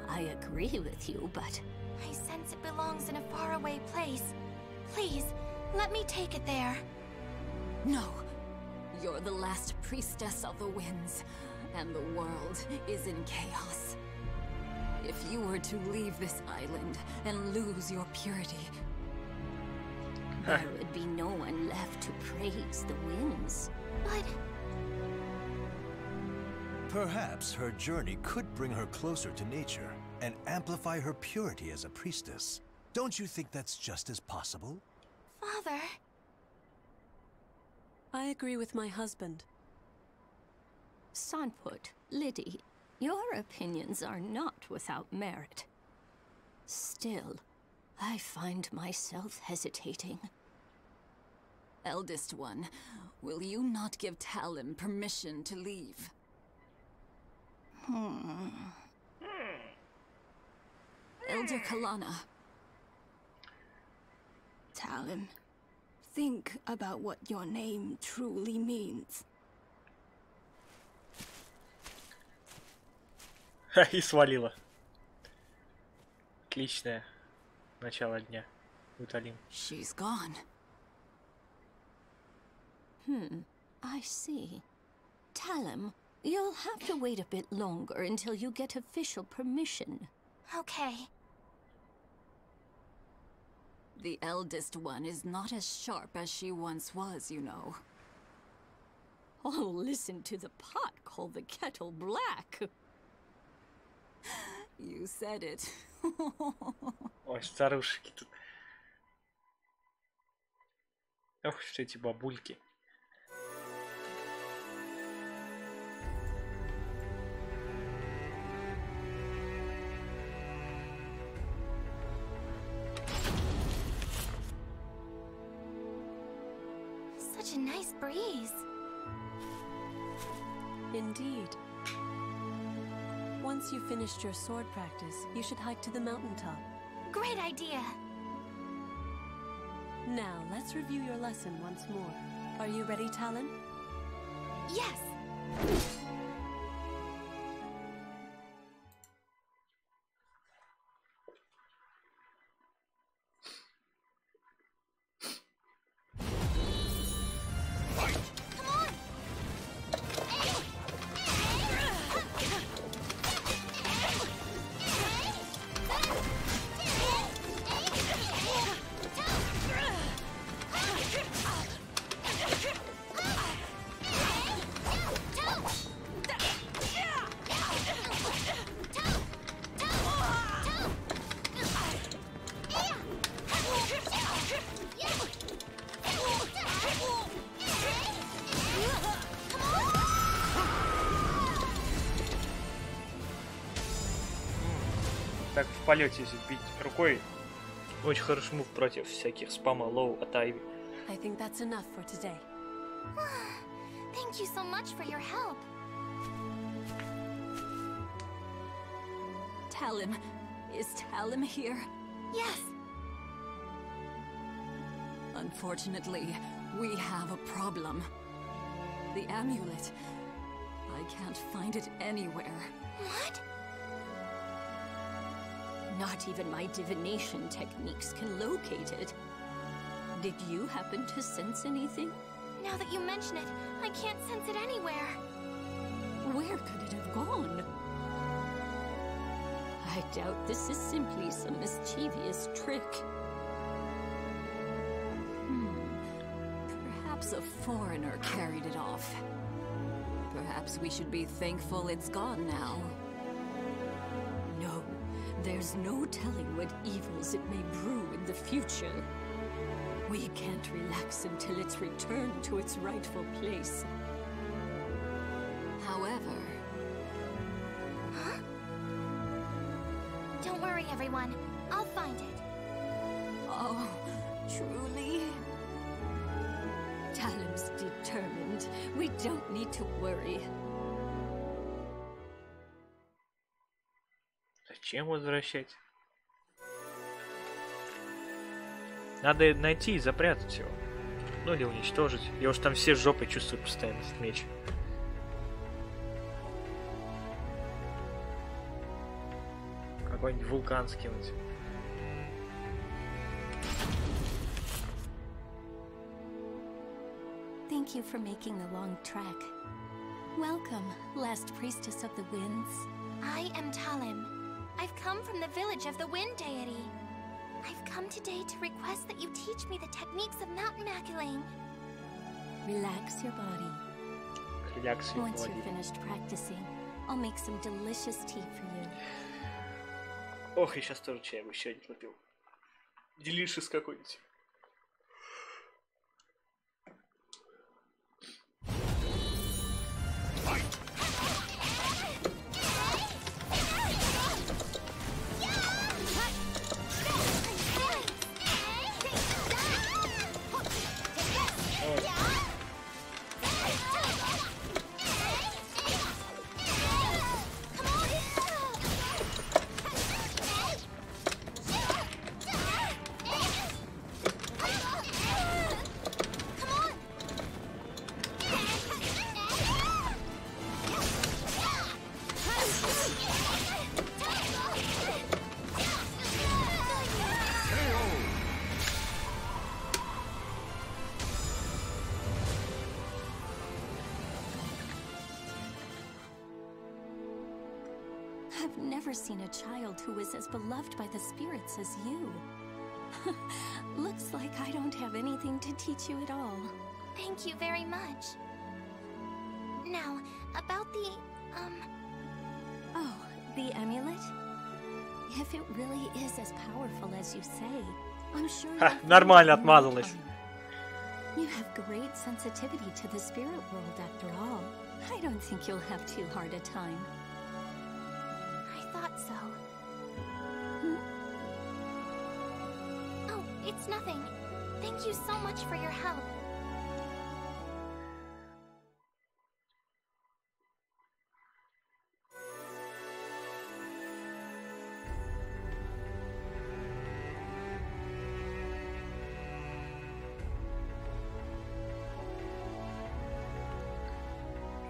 Speaker 18: I agree with you, but...
Speaker 6: I sense it belongs in a faraway place. Please, let me take it there.
Speaker 17: No. You're the last priestess of the winds, and the world is in chaos. If you were to leave this island and lose your purity...
Speaker 18: there would be no one left to praise the winds.
Speaker 6: But...
Speaker 19: Perhaps her journey could bring her closer to nature and amplify her purity as a priestess. Don't you think that's just as possible?
Speaker 6: Father...
Speaker 20: I agree with my husband.
Speaker 18: Sanput, Liddy, your opinions are not without merit. Still, I find myself hesitating.
Speaker 17: Eldest one, will you not give Talim permission to leave? Elder Kalana.
Speaker 21: Talim, think about what your name truly means.
Speaker 1: И свалила. Отличное начало дня. Утолим.
Speaker 17: She's gone.
Speaker 18: I see. Talim, you'll have to wait a bit longer until you get official permission.
Speaker 6: Okay.
Speaker 17: The eldest one is not as sharp as she once was, you know.
Speaker 18: Oh, listen to the pot call the kettle black.
Speaker 17: You said it.
Speaker 1: Ой, старушки тут. Ох, что эти бабульки.
Speaker 6: Such a nice breeze.
Speaker 20: Indeed. Once you've finished your sword practice, you should hike to the mountaintop.
Speaker 6: Great idea.
Speaker 20: Now, let's review your lesson once more. Are you ready, Talon?
Speaker 6: Yes.
Speaker 1: Так в полете если бить рукой. Очень хороший мув против всяких спама лоу от Айви.
Speaker 20: I think that's enough for today.
Speaker 6: Thank you so much for your help.
Speaker 17: Talon. Is Talon here?
Speaker 6: Yes.
Speaker 17: Unfortunately, we have a problem. The amulet. I can't find it anywhere.
Speaker 6: What?
Speaker 18: Not even my divination techniques can locate it. Did you happen to sense anything?
Speaker 6: Now that you mention it, I can't sense it anywhere.
Speaker 18: Where could it have gone? I doubt this is simply some mischievous trick.
Speaker 17: Perhaps a foreigner carried it off. Perhaps we should be thankful it's gone now.
Speaker 18: No, there's no telling what evils it may brew in the future. We can't relax until it's returned to its rightful place.
Speaker 17: However...
Speaker 6: Huh? Don't worry, everyone. I'll find it.
Speaker 17: Oh, truly?
Speaker 18: Talon's determined. We don't need to worry.
Speaker 1: Зачем возвращать? Надо найти и запрятать его. Ну или уничтожить. Я уж там все жопой чувствую постоянно этот меч. Какой-нибудь вулкан скинуть.
Speaker 4: Thank you for making the long trek. Welcome, last priestess of the winds.
Speaker 6: I am Talon. I've come from the village of the wind deity. I've come today to request that you teach me the techniques of mountain maculating.
Speaker 4: Relax your body.
Speaker 1: Relax your
Speaker 4: Once
Speaker 1: body.
Speaker 4: you're finished practicing, I'll make some delicious tea for you.
Speaker 1: Ох, я сейчас тоже чай еще один попил. Делишес какой-нибудь.
Speaker 4: I've never seen a child who is as beloved by the spirits as you. Looks like I don't have anything to teach you at all.
Speaker 6: Thank you very much. Now, about the,
Speaker 4: Oh, the amulet? If it really is as powerful as you say, I'm sure you'll find
Speaker 1: Нормально
Speaker 4: it in no
Speaker 1: отмазалась.
Speaker 4: time. You have great sensitivity to the spirit world after all. I don't think you'll have too hard a time.
Speaker 6: I thought so. Oh, it's nothing. Thank you so much for your help.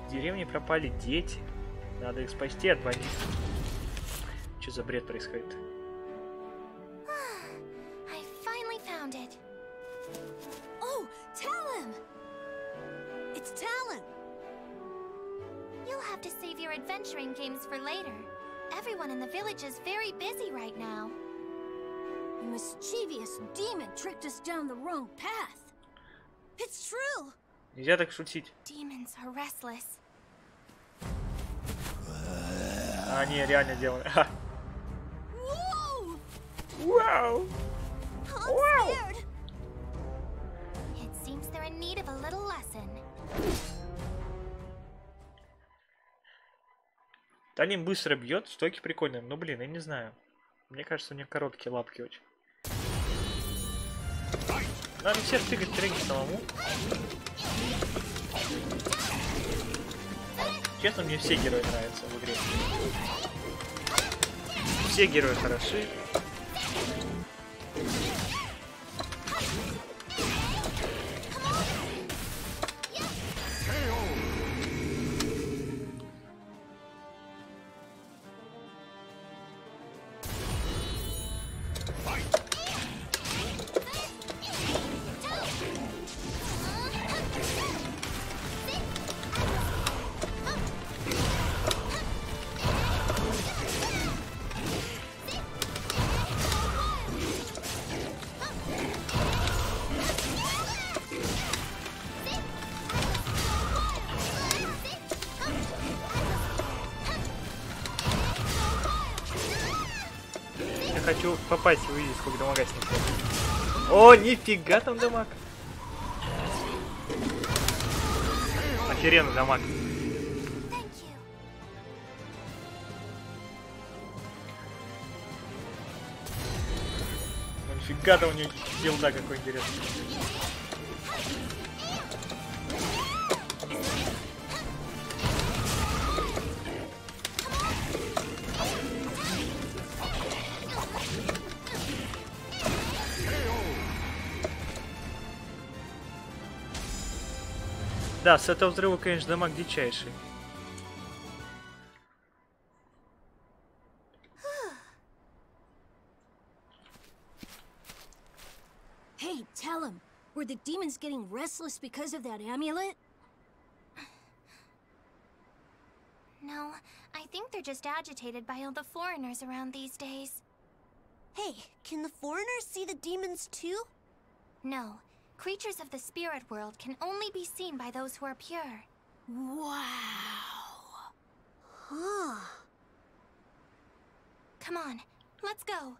Speaker 1: В деревне пропали дети. Надо их спасти от бандитов. Что за бред происходит?
Speaker 6: I finally found it.
Speaker 17: Oh, Talon! It's Talon!
Speaker 6: You'll have to save your adventuring games for later. Everyone in the village is very busy right now.
Speaker 17: The mischievous demon tricked us down the wrong path. It's true.
Speaker 1: Нельзя так шутить.
Speaker 6: Demons are restless.
Speaker 1: А, не, реально делают.
Speaker 17: Whoa!
Speaker 1: Вау!
Speaker 6: I'm scared. It seems they're in need of a little lesson.
Speaker 1: Танин быстро бьет, стойки прикольные. Ну блин, я не знаю. Мне кажется, у них короткие лапки очень. Надо всех тыкать тренинг самому. Честно, мне все герои нравятся в игре. Все герои хороши. Хочу попасть и увидеть, сколько дамага с ним. О, нифига там дамаг. Охеренный дамаг. Ну, нифига там у нее билда какой интересный. Да, с этого взрыва, конечно, дамаг дичайший.
Speaker 17: Hey, tell him. Were the demons getting restless because of that amulet?
Speaker 6: No, I think they're just agitated by all the foreigners around these days.
Speaker 20: Hey, can the foreigners see the demons too?
Speaker 6: No. Creatures of the spirit world can only be seen by those who are pure.
Speaker 20: Wow. Huh.
Speaker 6: Come on, let's go.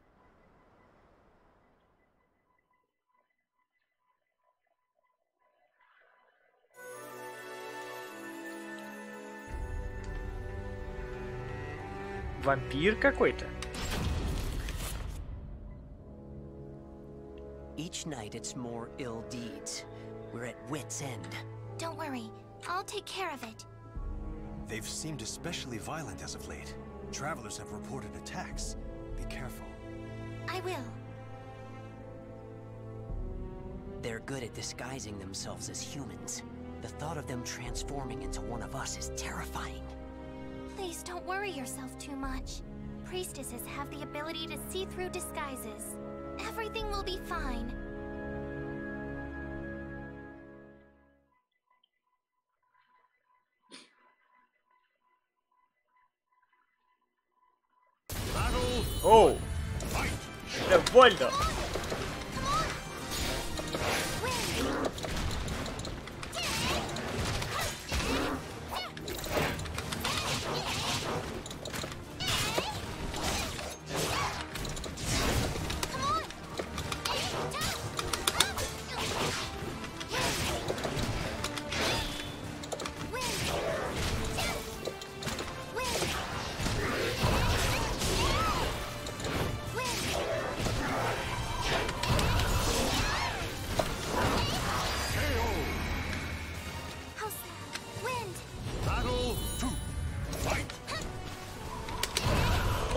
Speaker 1: Вампир какой-то.
Speaker 7: Each night it's more ill deeds. We're at wit's end.
Speaker 6: Don't worry, I'll take care of it.
Speaker 19: They've seemed especially violent as of late. Travelers have reported attacks. Be careful.
Speaker 6: I will.
Speaker 7: They're good at disguising themselves as humans. The thought of them transforming into one of us is terrifying.
Speaker 6: Please don't worry yourself too much. Priestesses have the ability to see through disguises. Everything will be fine.
Speaker 1: Оу! Довольно!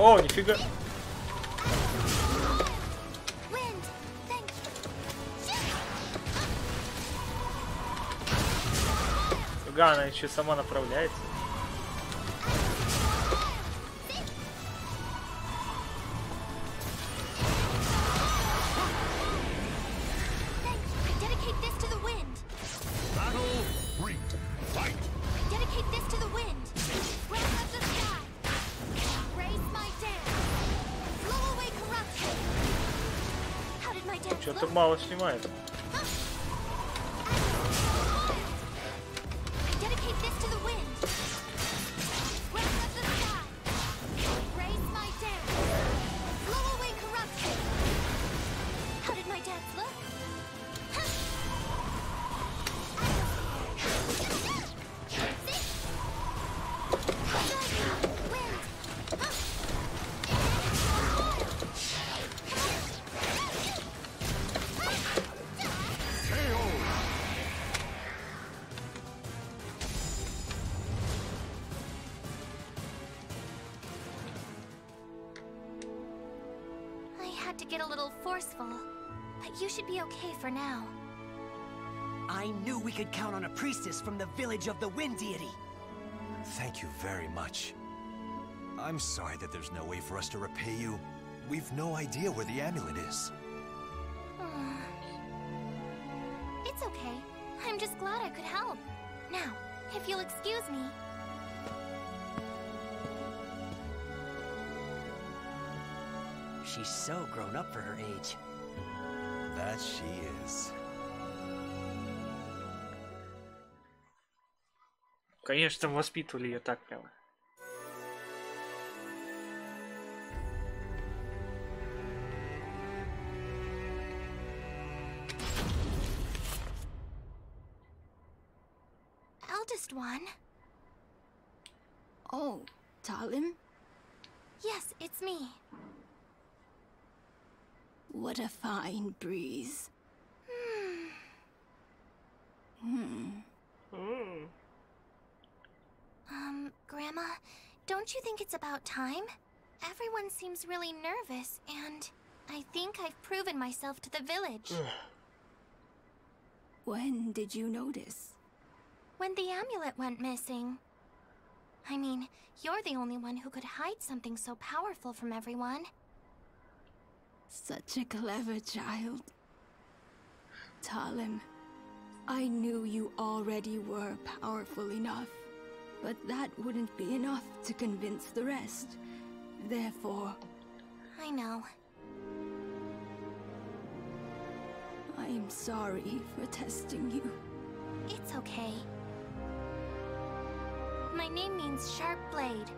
Speaker 1: О, нифига. Ага, она еще сама направляется. Что-то мало снимает.
Speaker 6: To get a little forceful, but you should be okay for now.
Speaker 7: I knew we could count on a priestess from the village of the Wind Deity.
Speaker 19: Thank you very much. I'm sorry that there's no way for us to repay you. We've no idea where the amulet is.
Speaker 6: It's okay. I'm just glad I could help. Now, if you'll excuse me.
Speaker 7: She's so grown up for her age.
Speaker 19: That she is.
Speaker 1: Конечно, воспитывали ее так прямо.
Speaker 6: Eldest one.
Speaker 21: Oh, Talim?
Speaker 6: Yes, it's me.
Speaker 21: What a fine breeze.
Speaker 6: Grandma, don't you think it's about time? Everyone seems really nervous, and I think I've proven myself to the village.
Speaker 21: When did you notice?
Speaker 6: When the amulet went missing. I mean, you're the only one who could hide something so powerful from everyone.
Speaker 21: Such a clever child. Talim, I knew you already were powerful enough, but that wouldn't be enough to convince the rest. Therefore...
Speaker 6: I know.
Speaker 21: I am sorry for testing you.
Speaker 6: It's okay. My name means Sharp Blade.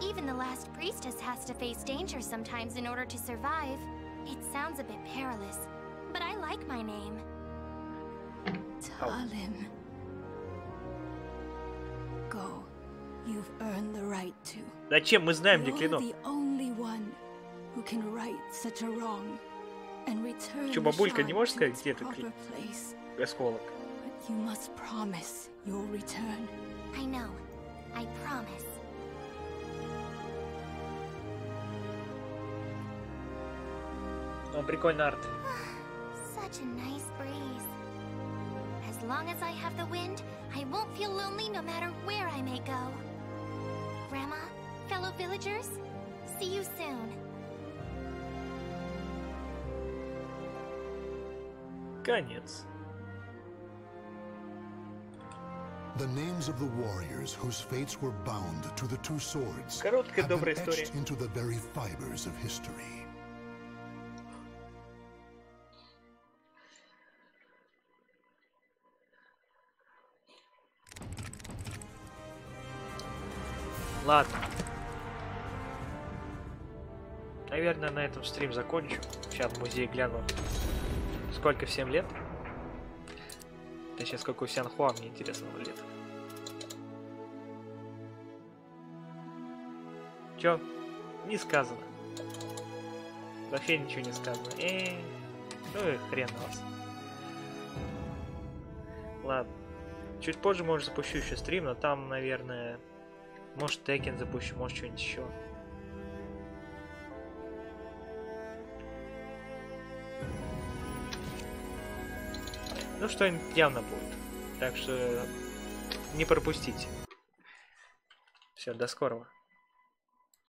Speaker 6: Even the last priestess has to face danger sometimes in order to survive. It sounds a bit perilous, but I like my name.
Speaker 21: Talim. Go. You've earned the right to.
Speaker 1: Зачем? Мы знаем, где клинок.
Speaker 21: You're the only one who can right such a wrong and return
Speaker 1: Что, бабулька не может сказать, где этот осколок?
Speaker 21: But you must promise you'll return.
Speaker 6: I know. I promise.
Speaker 1: Ну, прикольный арт.
Speaker 6: Such a nice breeze. As long as I have the wind, I won't feel lonely no matter where I may go. Grandma, fellow villagers, see you soon.
Speaker 1: Конец.
Speaker 2: The names of the warriors whose fates were bound to the two swords
Speaker 1: Короткая,
Speaker 2: have
Speaker 1: добрая
Speaker 2: been
Speaker 1: история.
Speaker 2: etched into the very fibers of history.
Speaker 1: Ладно. Наверное, на этом стрим закончу. Сейчас в музей гляну. Сколько всем лет? Точнее, сколько у Сянхуа, мне интересно, лет. Чё? Не сказано. Вообще ничего не сказано. Ну и хрен на вас. Ладно. Чуть позже, может, запущу еще стрим, но там, наверное, может, Текен запущу, может, что-нибудь еще. Ну, что-нибудь явно будет. Так что не пропустить. Все, до скорого.